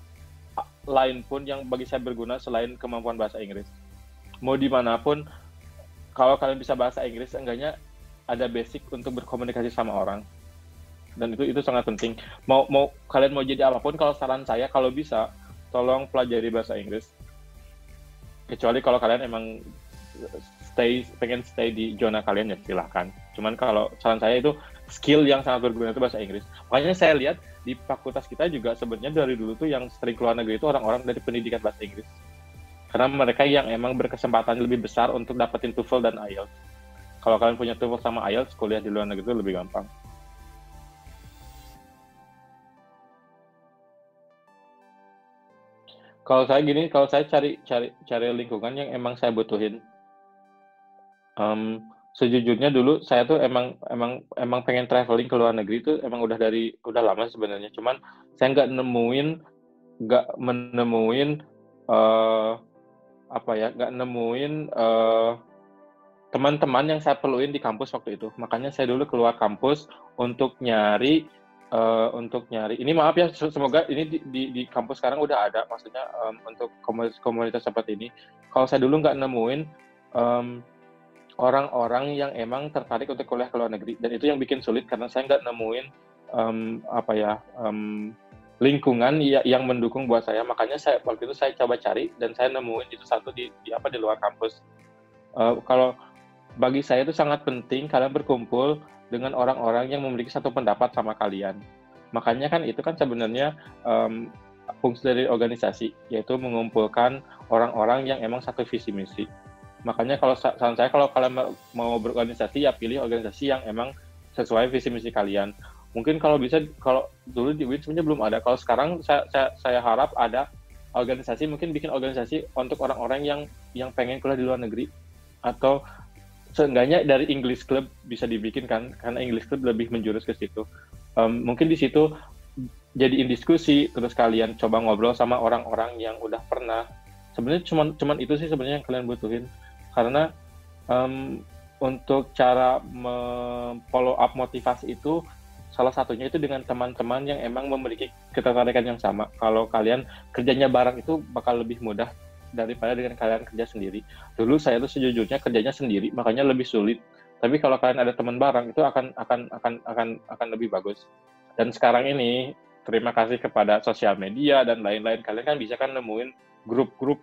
lain pun yang bagi saya berguna selain kemampuan bahasa Inggris. Mau dimanapun, kalau kalian bisa bahasa Inggris, enggaknya ada basic untuk berkomunikasi sama orang. Dan itu sangat penting. Kalian mau jadi apapun, kalau saran saya, kalau bisa, tolong pelajari bahasa Inggris. Kecuali kalau kalian emang pengen stay di zona kalian, ya silahkan. Cuman kalau saran saya itu, skill yang sangat berguna itu bahasa Inggris. Makanya saya lihat di fakultas kita juga sebenarnya dari dulu tuh yang sering keluar negeri itu orang-orang dari pendidikan bahasa Inggris. Karena mereka yang emang berkesempatan lebih besar untuk dapetin TOEFL dan IELTS. Kalau kalian punya TOEFL sama IELTS, kuliah di luar negeri itu lebih gampang. Kalau saya gini, kalau saya cari lingkungan yang emang saya butuhin. Sejujurnya dulu saya tuh emang pengen traveling ke luar negeri itu emang udah lama sebenarnya. Cuman saya nggak menemuin eh nggak nemuin teman-teman yang saya perluin di kampus waktu itu. Makanya saya dulu keluar kampus untuk nyari ini, maaf ya, semoga ini di kampus sekarang udah ada, maksudnya untuk komunitas seperti ini. Kalau saya dulu nggak nemuin em, orang-orang yang emang tertarik untuk kuliah ke luar negeri, dan itu yang bikin sulit karena saya nggak nemuin lingkungan yang mendukung buat saya. Makanya waktu itu saya coba cari dan saya nemuin itu satu di luar kampus. Kalau bagi saya itu sangat penting kalian berkumpul dengan orang-orang yang memiliki satu pendapat sama kalian. Makanya kan itu kan sebenarnya fungsi dari organisasi, yaitu mengumpulkan orang-orang yang emang satu visi misi. Makanya kalau saran saya, kalau kalian mau berorganisasi, ya pilih organisasi yang emang sesuai visi misi kalian. Mungkin kalau bisa, kalau dulu di WIN sebenarnya belum ada. Kalau sekarang saya harap ada organisasi, mungkin bikin organisasi untuk orang-orang yang pengen kuliah di luar negeri, atau seenggaknya dari English Club bisa dibikin kan, karena English Club lebih menjurus ke situ. Mungkin di situ jadiin diskusi, terus kalian coba ngobrol sama orang-orang yang udah pernah. Sebenarnya cuman itu sih sebenarnya yang kalian butuhin. Karena untuk cara follow up motivasi itu, salah satunya itu dengan teman-teman yang emang memiliki ketertarikan yang sama. Kalau kalian kerjanya bareng itu bakal lebih mudah daripada dengan kalian kerja sendiri. Dulu saya tuh sejujurnya kerjanya sendiri, makanya lebih sulit. Tapi kalau kalian ada teman bareng itu akan lebih bagus. Dan sekarang ini terima kasih kepada sosial media dan lain-lain, kalian kan bisa kan nemuin grup-grup,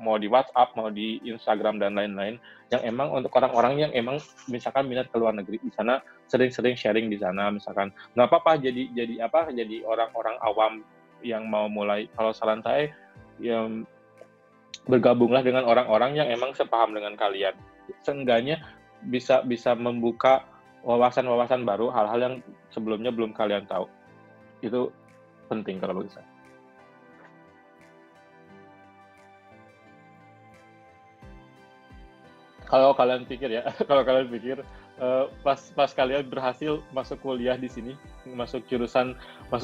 mau di WhatsApp, mau di Instagram dan lain-lain, yang emang untuk orang-orang yang emang misalkan minat ke luar negeri, di sana sering-sering sharing di sana, misalkan nggak apa-apa jadi orang-orang awam yang mau mulai. Kalau saran saya, yang bergabunglah dengan orang-orang yang emang sepaham dengan kalian. Seenggaknya bisa membuka wawasan-wawasan baru, hal-hal yang sebelumnya belum kalian tahu. Itu penting kalau bagi saya. Kalau kalian pikir pas kalian berhasil masuk kuliah di sini, masuk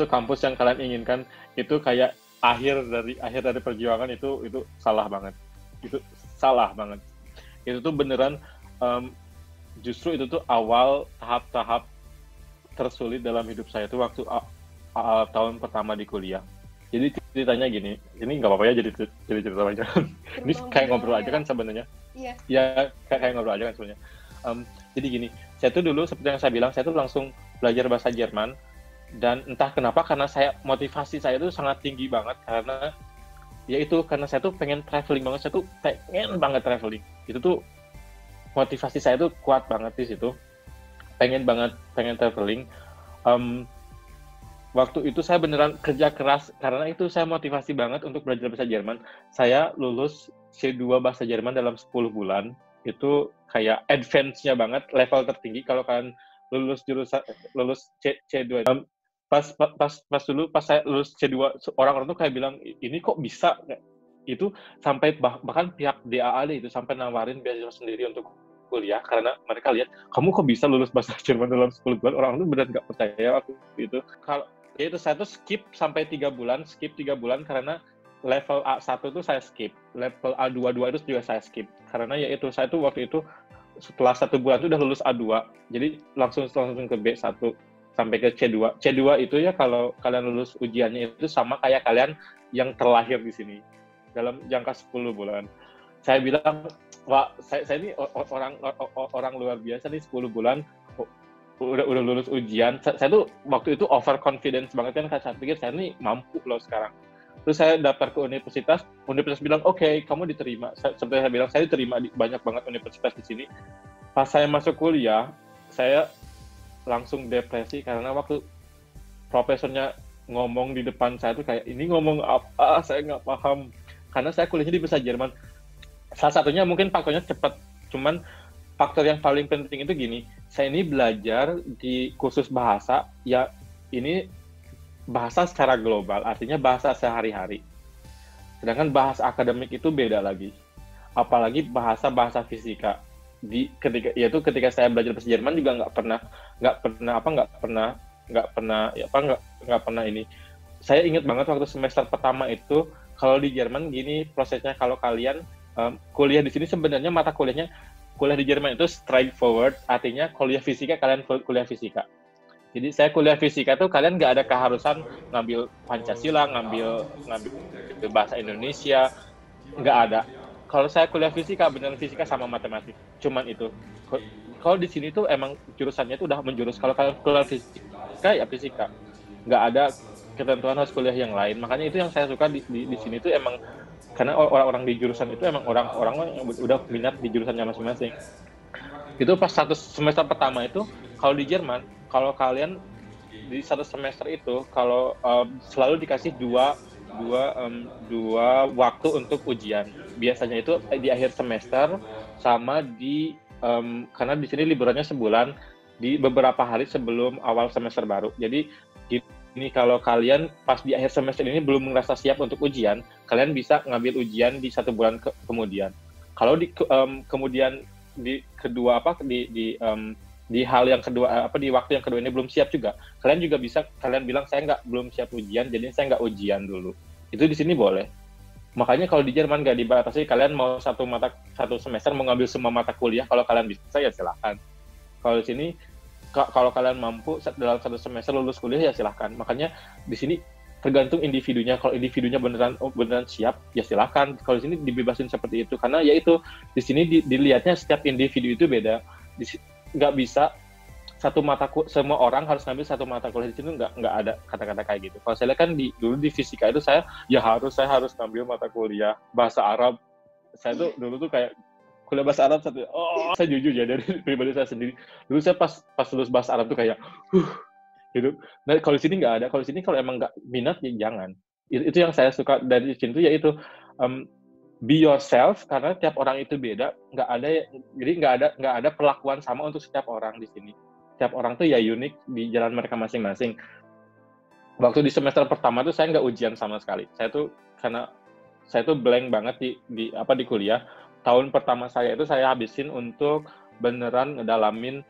kampus yang kalian inginkan, itu kayak akhir dari perjuangan, itu salah banget. Itu salah banget. Itu tuh beneran, justru itu tuh awal tahap-tahap tersulit dalam hidup saya tuh waktu tahun pertama di kuliah. Jadi ceritanya gini, ini nggak apa-apa ya jadi cerita aja. Ini kayak ngobrol aja kan sebenarnya. Iya. Ya, kayak ngobrol aja kan sebenarnya. Jadi gini, saya tuh dulu seperti yang saya bilang, saya tuh langsung belajar bahasa Jerman, dan entah kenapa karena motivasi saya tuh sangat tinggi banget, karena saya tuh pengen traveling banget, saya tuh pengen banget traveling. Itu tuh motivasi saya tuh kuat banget di situ. Pengen traveling. Waktu itu saya beneran kerja keras, karena itu saya motivasi banget untuk belajar bahasa Jerman. Saya lulus C2 bahasa Jerman dalam 10 bulan. Itu kayak advance-nya banget, level tertinggi kalau kalian lulus C2. Pas saya lulus C2, orang-orang tuh kayak bilang, ini kok bisa? Itu sampai bahkan pihak DAAD itu sampai nawarin beasiswa sendiri untuk kuliah, karena mereka lihat kamu kok bisa lulus bahasa Jerman dalam 10 bulan. Orang tuh benar nggak percaya waktu itu. Kalau itu saya tuh skip 3 bulan karena level A1 itu saya skip, level A22 itu juga saya skip, karena saya tuh waktu itu setelah 1 bulan itu udah lulus A2, jadi langsung ke B1 sampai ke C2. C2 itu ya kalau kalian lulus ujiannya itu sama kayak kalian yang terlahir di sini dalam jangka 10 bulan. Saya bilang, wah, saya ini orang luar biasa nih, 10 bulan udah lulus ujian. Saya tuh waktu itu over confidence banget kan, saya pikir saya ini mampu loh sekarang. Terus saya daftar ke universitas bilang, oke, kamu diterima. Seperti saya bilang, saya diterima di banyak banget universitas di sini. Pas saya masuk kuliah, saya langsung depresi karena waktu profesornya ngomong di depan saya tuh kayak, ini ngomong apa, saya nggak paham. karena saya kuliahnya di bahasa Jerman. Salah satunya mungkin faktornya cepat, cuman faktor yang paling penting itu gini, saya ini belajar di kursus bahasa, ya ini bahasa secara global, artinya bahasa sehari-hari. Sedangkan bahasa akademik itu beda lagi, apalagi bahasa fisika. Ketika saya belajar bahasa Jerman juga nggak pernah ini. Saya ingat banget waktu semester pertama itu, kalau di Jerman gini prosesnya, kalau kalian kuliah di sini sebenarnya mata kuliahnya, kuliah di Jerman itu straightforward, artinya kuliah fisika kalian kuliah fisika. Jadi saya kuliah fisika tuh kalian nggak ada keharusan ngambil Pancasila, ngambil bahasa Indonesia, nggak ada. Kalau saya kuliah fisika, beneran fisika sama matematik, cuman itu. Kalau di sini tuh emang jurusannya tuh udah menjurus. Kalau kalian kuliah fisika ya fisika, nggak ada ketentuan harus kuliah yang lain. Makanya itu yang saya suka di sini tuh emang, karena orang-orang di jurusan itu emang orang-orang yang udah minat di jurusannya masing-masing. Itu pas satu semester pertama itu, kalau di Jerman, kalau kalian di satu semester itu, kalau selalu dikasih dua waktu untuk ujian. Biasanya itu di akhir semester sama karena di sini liburannya sebulan, di beberapa hari sebelum awal semester baru. Jadi ini kalau kalian pas di akhir semester ini belum merasa siap untuk ujian, kalian bisa ngambil ujian di 1 bulan kemudian. Kalau kemudian di kedua di hal yang kedua di waktu yang kedua ini belum siap juga, kalian juga bisa kalian bilang saya belum siap ujian, jadi saya nggak ujian dulu. Itu di sini boleh. Makanya kalau di Jerman nggak dibatasi, kalian mau satu semester mau ngambil semua mata kuliah, kalau kalian bisa ya silahkan. Kalau di sini kalau kalian mampu dalam 1 semester lulus kuliah ya silahkan. Makanya di sini tergantung individunya. Kalau individunya beneran siap ya silahkan. Kalau di sini dibebasin seperti itu, karena ya itu di sini dilihatnya setiap individu itu beda. Nggak bisa semua orang harus ngambil satu mata kuliah. Di sini nggak ada kata-kata kayak gitu. Kalau saya lihat kan dulu di fisika itu saya harus ngambil mata kuliah bahasa Arab. Saya tuh dulu tuh kayak kuliah bahasa Arab saya jujur ya dari pribadi saya sendiri. Dulu saya pas lulus bahasa Arab tuh kayak gitu. Nah, kalau di sini nggak ada. Kalau di sini kalau emang nggak minat ya jangan. Itu yang saya suka dari sini tuh, yaitu be yourself, karena tiap orang itu beda. Jadi nggak ada perlakuan sama untuk setiap orang di sini. Tiap orang tuh ya unik di jalan mereka masing-masing. Waktu di semester pertama tuh saya nggak ujian sama sekali. Karena saya tuh blank banget di kuliah. Tahun pertama saya itu saya habisin untuk beneran ngedalamin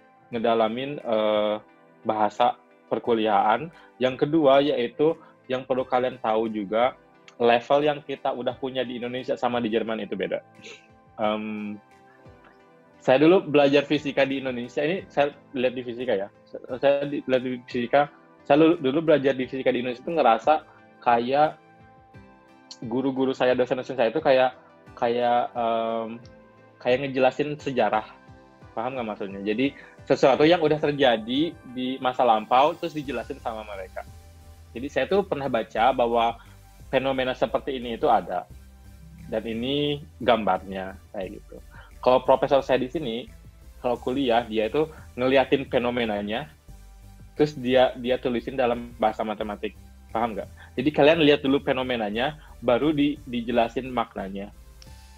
bahasa perkuliahan. Yang kedua yaitu yang perlu kalian tahu juga, level yang kita udah punya di Indonesia sama di Jerman itu beda. Saya dulu belajar fisika di Indonesia, ini saya lihat di fisika ya. Saya lihat di fisika, saya dulu belajar di fisika di Indonesia itu ngerasa kayak guru-guru saya, dosen-dosen saya itu kayak ngejelasin sejarah. Paham nggak maksudnya? Jadi sesuatu yang udah terjadi di masa lampau terus dijelasin sama mereka. Jadi saya tuh pernah baca bahwa fenomena seperti ini itu ada. Dan ini gambarnya kayak gitu. Kalau profesor saya di sini, kalau kuliah dia itu ngeliatin fenomenanya, terus dia tulisin dalam bahasa matematik. Paham nggak? Jadi kalian lihat dulu fenomenanya, baru dijelasin maknanya.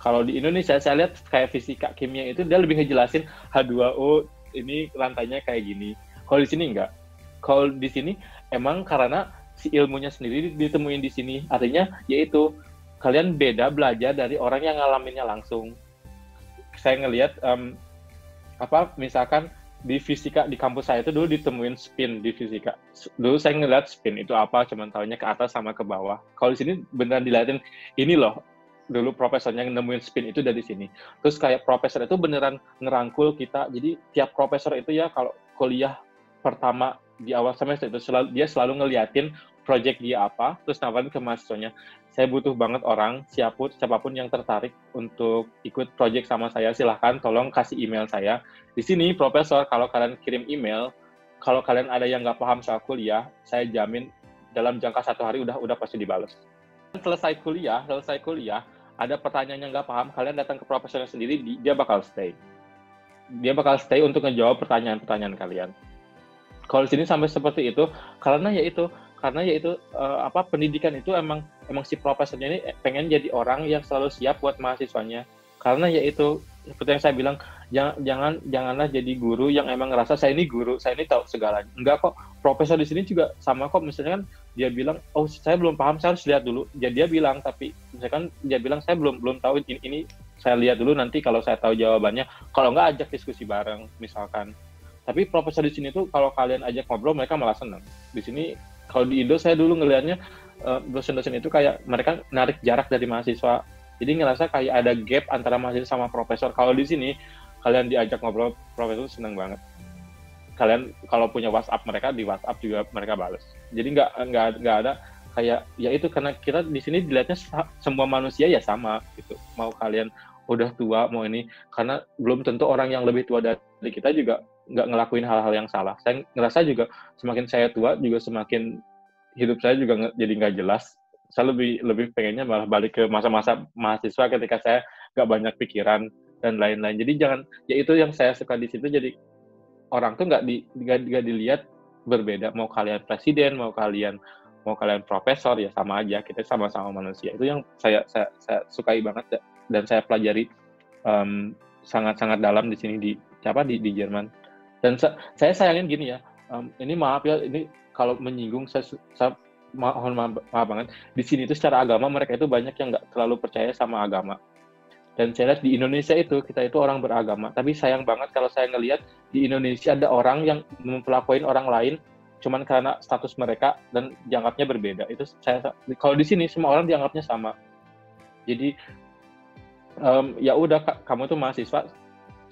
Kalau di Indonesia saya lihat kayak fisika, kimia itu dia lebih ngejelasin H2O ini rantainya kayak gini. Kalau di sini enggak. Kalau di sini emang karena si ilmunya sendiri ditemuin di sini. Artinya yaitu kalian beda belajar dari orang yang ngalaminnya langsung. Saya ngelihat misalkan di fisika di kampus saya itu dulu ditemuin spin di fisika. Dulu saya ngeliat spin itu apa, cuman tahunya ke atas sama ke bawah. Kalau di sini beneran dilihatin, ini loh, dulu profesornya nemuin spin itu dari sini. Terus kayak profesor itu beneran ngerangkul kita. Jadi tiap profesor itu ya kalau kuliah pertama di awal semester itu dia selalu ngeliatin project dia apa, terus nawarin ke mahasiswanya. Saya butuh banget orang, siapapun yang tertarik untuk ikut project sama saya, silahkan tolong kasih email saya. Di sini, profesor, kalau kalian kirim email, kalau kalian ada yang nggak paham soal kuliah, saya jamin dalam jangka 1 hari udah pasti dibalas. Selesai kuliah, ada pertanyaan yang nggak paham, kalian datang ke profesornya sendiri, dia bakal stay. Dia bakal stay untuk ngejawab pertanyaan-pertanyaan kalian. Kalau di sini sampai seperti itu, karena yaitu pendidikan itu emang emang si profesornya ini pengen jadi orang yang selalu siap buat mahasiswanya. Karena yaitu seperti yang saya bilang, janganlah jadi guru yang emang ngerasa saya ini guru, saya ini tahu segalanya. Enggak kok, profesor di sini juga sama kok. Misalnya kan dia bilang, oh saya belum paham, saya harus lihat dulu. Dia bilang, tapi misalkan dia bilang saya belum tahu ini saya lihat dulu nanti kalau saya tahu jawabannya. Kalau nggak ajak diskusi bareng misalkan. Tapi profesor di sini tuh kalau kalian ajak ngobrol mereka malah senang. Di sini kalau di Indo saya dulu ngelihatnya dosen-dosen itu kayak mereka narik jarak dari mahasiswa. Jadi ngerasa kayak ada gap antara mahasiswa sama profesor. Kalau di sini kalian diajak ngobrol, profesor senang banget. Kalian kalau punya WhatsApp mereka di WhatsApp juga mereka balas. Jadi nggak ada kayak ya itu karena kita di sini dilihatnya semua manusia ya sama gitu. Mau kalian udah tua mau ini karena belum tentu orang yang lebih tua dari kita juga nggak ngelakuin hal-hal yang salah. Saya ngerasa juga semakin saya tua juga semakin hidup saya juga jadi nggak jelas. Saya lebih pengennya malah balik ke masa-masa mahasiswa ketika saya nggak banyak pikiran dan lain-lain. Jadi jangan, ya itu yang saya suka di situ. Jadi orang tuh nggak dilihat berbeda. Mau kalian presiden, mau kalian profesor ya sama aja. Kita sama-sama manusia. Itu yang saya sukai banget dan saya pelajari sangat-sangat dalam di sini di Jerman. Dan saya sayangin gini ya. Ini maaf ya, ini kalau menyinggung saya mohon maaf banget. Di sini itu secara agama mereka itu banyak yang nggak terlalu percaya sama agama. Dan saya lihat di Indonesia itu kita itu orang beragama. Tapi sayang banget kalau saya ngelihat di Indonesia ada orang yang memperlakuin orang lain cuman karena status mereka dan dianggapnya berbeda. Itu saya kalau di sini semua orang dianggapnya sama. Jadi ya udah kamu tuh mahasiswa,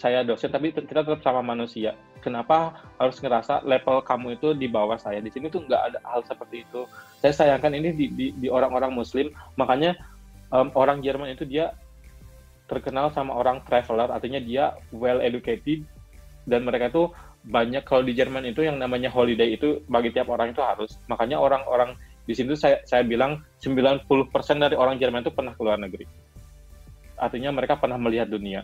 saya dosen, tapi kita tetap sama manusia. Kenapa harus ngerasa level kamu itu di bawah saya? Di sini tuh nggak ada hal seperti itu. Saya sayangkan ini di orang-orang Muslim, makanya orang Jerman itu dia terkenal sama orang traveler, artinya dia well educated, dan mereka tuh banyak, kalau di Jerman itu yang namanya holiday itu bagi tiap orang itu harus. Makanya orang-orang di sini tuh saya bilang 90% dari orang Jerman itu pernah ke luar negeri. Artinya mereka pernah melihat dunia.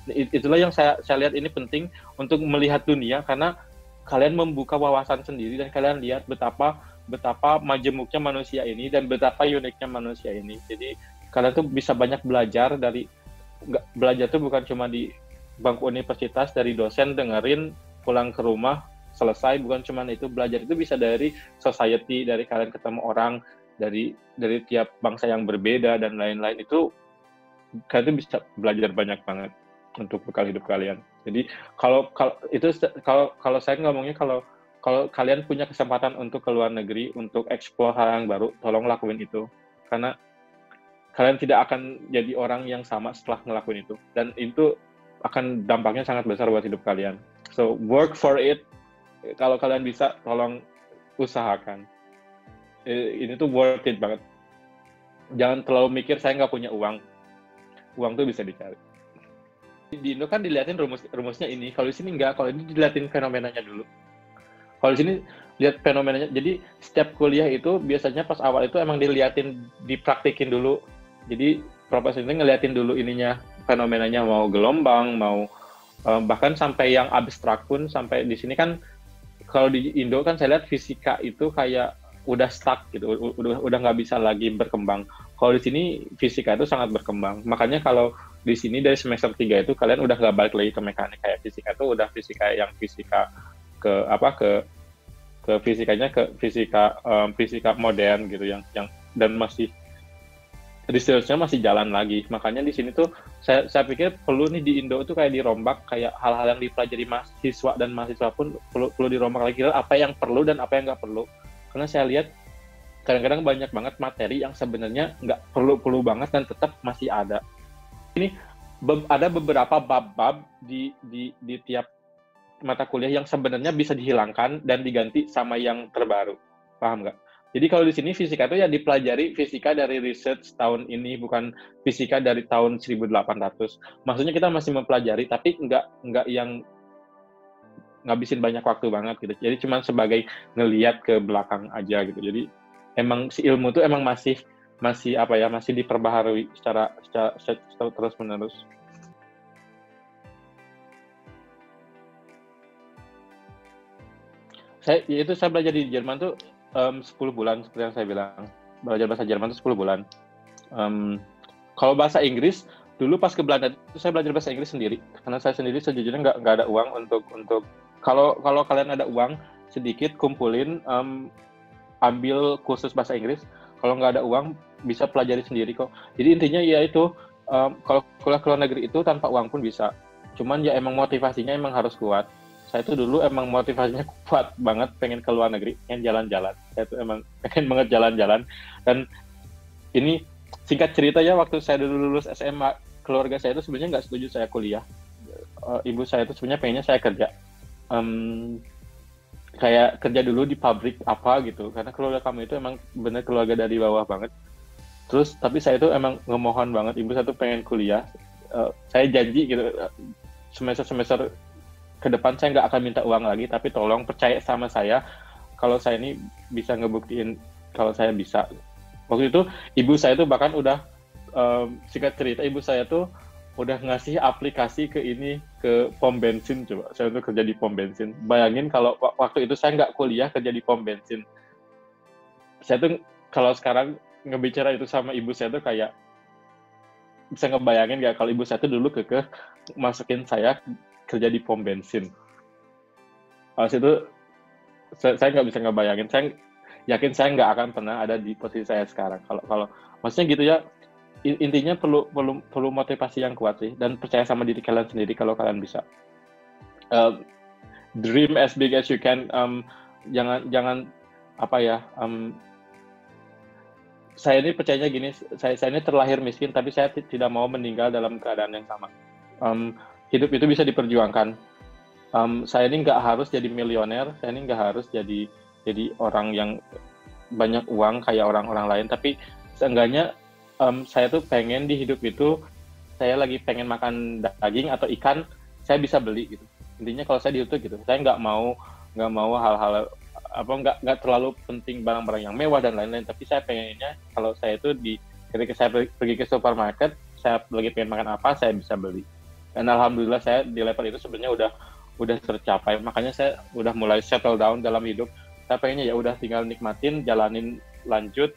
Itulah yang saya lihat ini penting untuk melihat dunia, karena kalian membuka wawasan sendiri dan kalian lihat betapa majemuknya manusia ini dan betapa uniknya manusia ini. Jadi kalian tuh bisa banyak belajar belajar tuh bukan cuma di bangku universitas dari dosen dengerin pulang ke rumah selesai, bukan cuma itu. Belajar itu bisa dari society, dari kalian ketemu orang dari tiap bangsa yang berbeda dan lain-lain. Itu kalian tuh bisa belajar banyak banget untuk bekal hidup kalian. Jadi kalau saya ngomongnya kalau kalian punya kesempatan untuk ke luar negeri untuk explore hal yang baru, tolong lakuin itu, karena kalian tidak akan jadi orang yang sama setelah ngelakuin itu, dan itu akan dampaknya sangat besar buat hidup kalian. So work for it. Kalau kalian bisa, tolong usahakan. Ini tuh worth it banget. Jangan terlalu mikir saya nggak punya uang. Uang tuh bisa dicari. Di Indo kan dilihatin rumusnya ini, kalau di sini enggak, kalau ini dilihatin fenomenanya dulu. Kalau di sini lihat fenomenanya, jadi setiap kuliah itu biasanya pas awal itu emang dipraktikin dulu. Jadi profesor ini ngeliatin dulu ininya, fenomenanya, mau gelombang, mau bahkan sampai yang abstrak pun. Sampai di sini kan kalau di Indo kan saya lihat fisika itu kayak udah stuck gitu, udah nggak bisa lagi berkembang. Kalau di sini fisika itu sangat berkembang. Makanya kalau di sini dari semester 3 itu kalian udah nggak balik lagi ke mekanik kayak fisika, itu udah fisika fisika modern gitu, yang dan masih research-nya masih jalan lagi. Makanya di sini tuh saya pikir perlu nih di Indo itu kayak dirombak, kayak hal-hal yang dipelajari mahasiswa dan mahasiswa pun perlu dirombak lagi, apa yang perlu dan apa yang nggak perlu. Karena saya lihat kadang-kadang banyak banget materi yang sebenarnya nggak perlu banget dan tetap masih ada. Ini ada beberapa bab-bab di tiap mata kuliah yang sebenarnya bisa dihilangkan dan diganti sama yang terbaru. Paham nggak? Jadi kalau di sini fisika itu ya dipelajari fisika dari research tahun ini, bukan fisika dari tahun 1800. Maksudnya kita masih mempelajari, tapi nggak yang ngabisin banyak waktu banget gitu. Jadi cuma sebagai ngelihat ke belakang aja gitu. Jadi emang si ilmu itu emang masih diperbaharui secara terus-menerus. Saya belajar di Jerman tuh 10 bulan seperti yang saya bilang. belajar bahasa Jerman itu 10 bulan. Kalau bahasa Inggris, dulu pas ke Belanda itu saya belajar bahasa Inggris sendiri, karena saya sendiri sejujurnya nggak ada uang untuk kalau kalian ada uang sedikit kumpulin, ambil kursus bahasa Inggris. Kalau nggak ada uang bisa pelajari sendiri kok. Jadi intinya ya itu, kalau kuliah ke luar negeri itu tanpa uang pun bisa. Cuman ya emang motivasinya emang harus kuat. Saya tuh dulu emang motivasinya kuat banget pengen ke luar negeri, pengen jalan-jalan. Saya tuh emang pengen banget jalan-jalan. Dan ini singkat cerita ya, waktu saya dulu lulus SMA, keluarga saya itu sebenarnya nggak setuju saya kuliah. Ibu saya itu sebenarnya pengennya saya kerja. Kayak kerja dulu di pabrik apa gitu, karena keluarga kami itu emang bener keluarga dari bawah banget. Terus tapi saya itu emang ngemohon banget, ibu saya tuh pengen kuliah. Saya janji gitu, semester ke depan saya nggak akan minta uang lagi, tapi tolong percaya sama saya kalau saya ini bisa ngebuktiin kalau saya bisa. Waktu itu ibu saya tuh bahkan udah, singkat cerita, ibu saya tuh udah ngasih aplikasi ke pom bensin. Coba saya tuh kerja di pom bensin. Bayangin kalau waktu itu saya nggak kuliah, kerja di pom bensin. Saya tuh kalau sekarang ngebicara itu sama ibu saya tuh kayak bisa ngebayangin nggak kalau ibu saya tuh dulu masukin saya kerja di pom bensin. Pas itu saya nggak bisa ngebayangin. Saya yakin saya nggak akan pernah ada di posisi saya sekarang. Kalau maksudnya gitu ya. Intinya perlu motivasi yang kuat sih, dan percaya sama diri kalian sendiri kalau kalian bisa. Dream as big as you can. Jangan apa ya. Saya ini percayanya gini, saya ini terlahir miskin, tapi saya tidak mau meninggal dalam keadaan yang sama. Hidup itu bisa diperjuangkan. Saya ini nggak harus jadi milioner, saya ini nggak harus jadi orang yang banyak uang kayak orang-orang lain, tapi seenggaknya saya tuh pengen di hidup itu, saya lagi pengen makan daging atau ikan, saya bisa beli gitu. Intinya kalau saya di hidup gitu, saya nggak mau hal-hal nggak terlalu penting barang-barang yang mewah dan lain-lain, tapi saya pengennya kalau saya itu ketika saya pergi ke supermarket, saya lagi pengen makan apa, saya bisa beli. Dan alhamdulillah saya di level itu sebenarnya udah tercapai. Makanya saya udah mulai settle down dalam hidup. Saya pengennya ya udah tinggal nikmatin, jalanin, lanjut.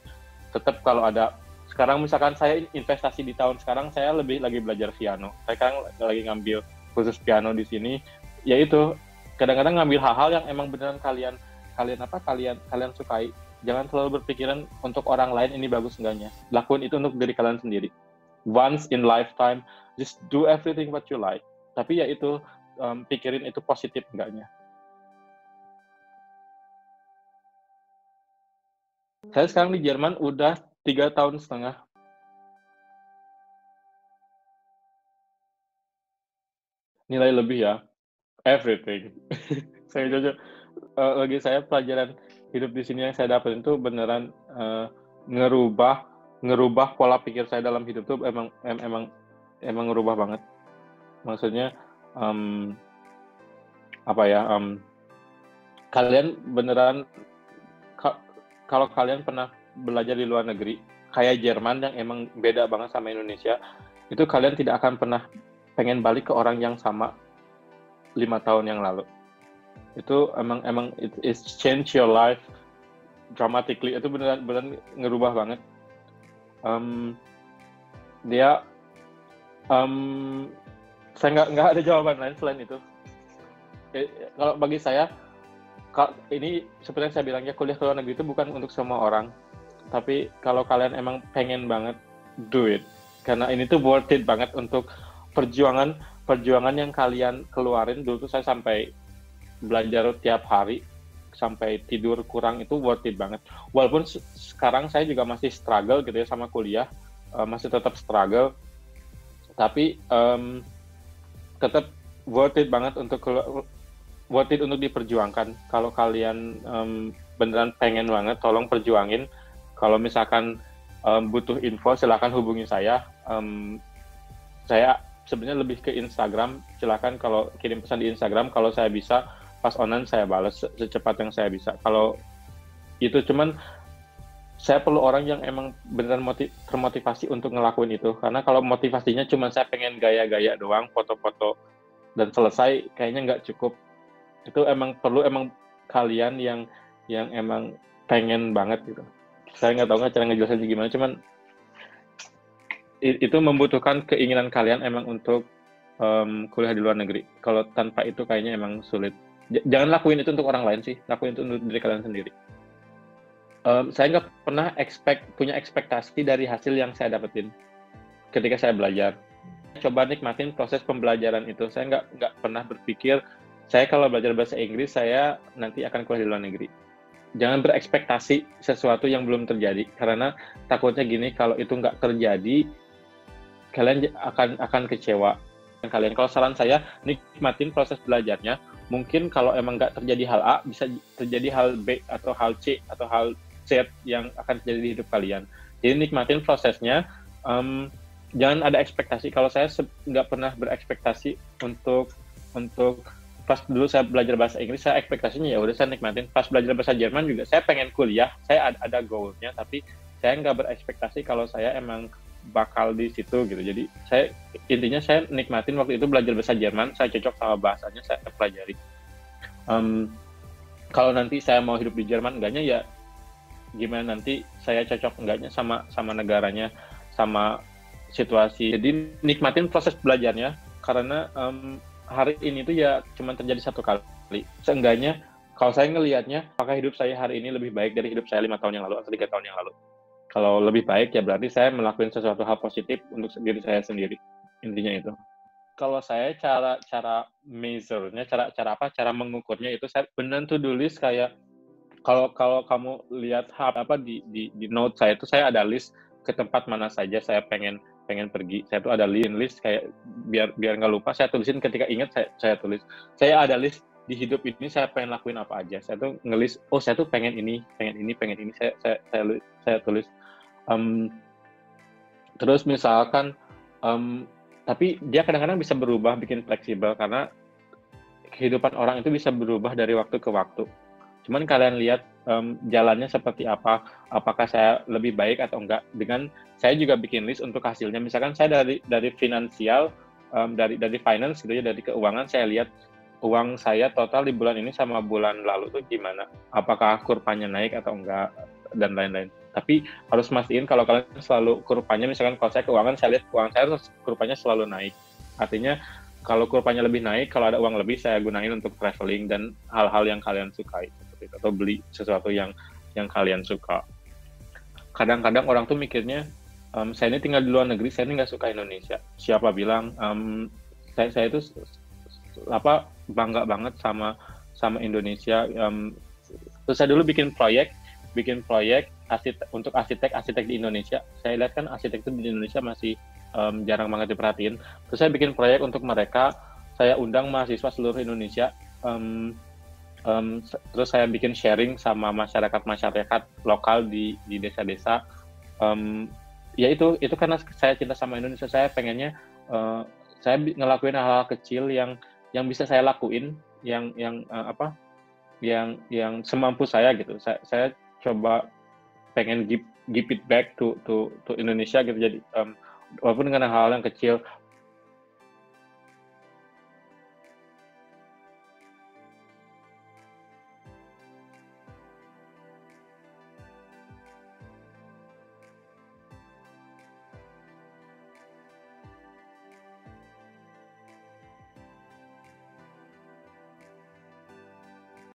Tetap kalau ada, sekarang misalkan saya investasi di tahun sekarang, saya lebih lagi belajar piano. Saya sekarang lagi ngambil khusus piano di sini. Yaitu kadang-kadang ngambil hal-hal yang emang beneran kalian sukai. Jangan selalu berpikiran untuk orang lain ini bagus enggaknya. Lakuin itu untuk diri kalian sendiri. Once in lifetime, just do everything what you like. Tapi ya itu, pikirin itu positif enggaknya. Saya sekarang di Jerman udah 3,5 tahun. Nilai lebih ya, everything. Saya jujur, bagi saya pelajaran hidup di sini yang saya dapetin tuh beneran, ngerubah pola pikir saya dalam hidup tuh emang ngerubah banget. Maksudnya, kalian beneran, kalau kalian pernah belajar di luar negeri, kayak Jerman yang emang beda banget sama Indonesia, itu kalian tidak akan pernah pengen balik ke orang yang sama 5 tahun yang lalu. Itu emang it's change your life dramatically. Itu beneran ngerubah banget. Saya nggak ada jawaban lain selain itu. Kalau bagi saya, ini seperti yang saya bilang ya, kuliah ke luar negeri itu bukan untuk semua orang. Tapi kalau kalian emang pengen banget, do it. Karena ini tuh worth it banget untuk perjuangan yang kalian keluarin. Dulu tuh saya sampai belajar tiap hari, sampai tidur kurang, itu worth it banget. Walaupun sekarang saya juga masih struggle gitu ya sama kuliah, masih tetap struggle. Tapi tetap worth it banget untuk diperjuangkan. Kalau kalian beneran pengen banget, tolong perjuangin. Kalau misalkan butuh info, silakan hubungi saya. Saya sebenarnya lebih ke Instagram. Silakan kalau kirim pesan di Instagram. Kalau saya bisa, pas online saya balas secepat yang saya bisa. Kalau itu, cuman saya perlu orang yang emang beneran termotivasi untuk ngelakuin itu. Karena kalau motivasinya cuma saya pengen gaya-gaya doang, foto-foto dan selesai, kayaknya nggak cukup. Itu perlu kalian yang emang pengen banget gitu. Saya nggak tahu cara ngejelasinnya gimana, cuman itu membutuhkan keinginan kalian emang untuk kuliah di luar negeri. Kalau tanpa itu kayaknya emang sulit. Jangan lakuin itu untuk orang lain sih, lakuin itu untuk diri kalian sendiri. Saya nggak pernah punya ekspektasi dari hasil yang saya dapetin ketika saya belajar. Coba nikmatin proses pembelajaran itu. Saya nggak pernah berpikir, saya kalau belajar bahasa Inggris, saya nanti akan kuliah di luar negeri. Jangan berekspektasi sesuatu yang belum terjadi, karena takutnya gini, kalau itu nggak terjadi, kalian akan kecewa. Kalian, kalau saran saya, nikmatin proses belajarnya. Mungkin kalau emang nggak terjadi hal A, bisa terjadi hal B atau hal C atau hal Z yang akan terjadi di hidup kalian. Jadi nikmatin prosesnya. Jangan ada ekspektasi. Kalau saya nggak pernah berekspektasi untuk pas dulu saya belajar bahasa Inggris, saya ekspektasinya ya udah saya nikmatin. Pas belajar bahasa Jerman juga saya pengen kuliah, saya ada goalnya, tapi saya nggak berekspektasi kalau saya emang bakal di situ gitu. Jadi intinya saya nikmatin waktu itu belajar bahasa Jerman, saya cocok sama bahasanya, saya pelajari. Kalau nanti saya mau hidup di Jerman enggaknya, ya gimana nanti saya cocok enggaknya sama negaranya, sama situasi. Jadi nikmatin proses belajarnya, karena hari ini tuh ya cuma terjadi satu kali. Seenggaknya kalau saya ngelihatnya, apakah hidup saya hari ini lebih baik dari hidup saya 5 tahun yang lalu atau 3 tahun yang lalu. Kalau lebih baik, ya berarti saya melakukan sesuatu hal positif untuk diri saya sendiri. Intinya itu. Kalau saya cara measure-nya, cara mengukurnya itu, saya benar to-do list. Kayak kalau kamu lihat di note saya itu, saya ada list ke tempat mana saja saya pengen pergi. Saya tuh ada list kayak biar nggak lupa, saya tulisin ketika ingat, saya tulis. Saya ada list di hidup ini saya pengen lakuin apa aja. Saya tuh ngelis, saya tuh pengen ini, saya tulis. Terus misalkan, tapi dia kadang-kadang bisa berubah, bikin fleksibel, karena kehidupan orang itu bisa berubah dari waktu ke waktu. Cuman kalian lihat jalannya seperti apa, apakah saya lebih baik atau enggak. Dengan saya juga bikin list untuk hasilnya. Misalkan saya dari finansial, dari finance gitu ya, dari keuangan, saya lihat uang saya total di bulan ini sama bulan lalu tuh gimana, apakah kurvanya naik atau enggak, dan lain-lain. Tapi harus mastiin kalau kalian selalu kurvanya, misalkan kalau saya keuangan, saya lihat uang saya kurvanya selalu naik. Artinya kalau kurvanya lebih naik, kalau ada uang lebih, saya gunain untuk traveling dan hal-hal yang kalian sukai, seperti itu, atau beli sesuatu yang kalian suka. Kadang-kadang orang tuh mikirnya, saya ini tinggal di luar negeri, saya ini nggak suka Indonesia. Siapa bilang? Saya itu bangga banget sama Indonesia. Terus saya dulu bikin proyek untuk arsitek di Indonesia. Saya lihat kan arsitek itu di Indonesia masih jarang banget diperhatiin. Terus saya bikin proyek untuk mereka. Saya undang mahasiswa seluruh Indonesia. Terus saya bikin sharing sama masyarakat lokal di desa-desa. Ya itu karena saya cinta sama Indonesia. Saya pengennya saya ngelakuin hal-hal kecil yang bisa saya lakuin, yang semampu saya gitu. Saya coba pengen give it back to Indonesia gitu. Jadi walaupun dengan hal-hal yang kecil,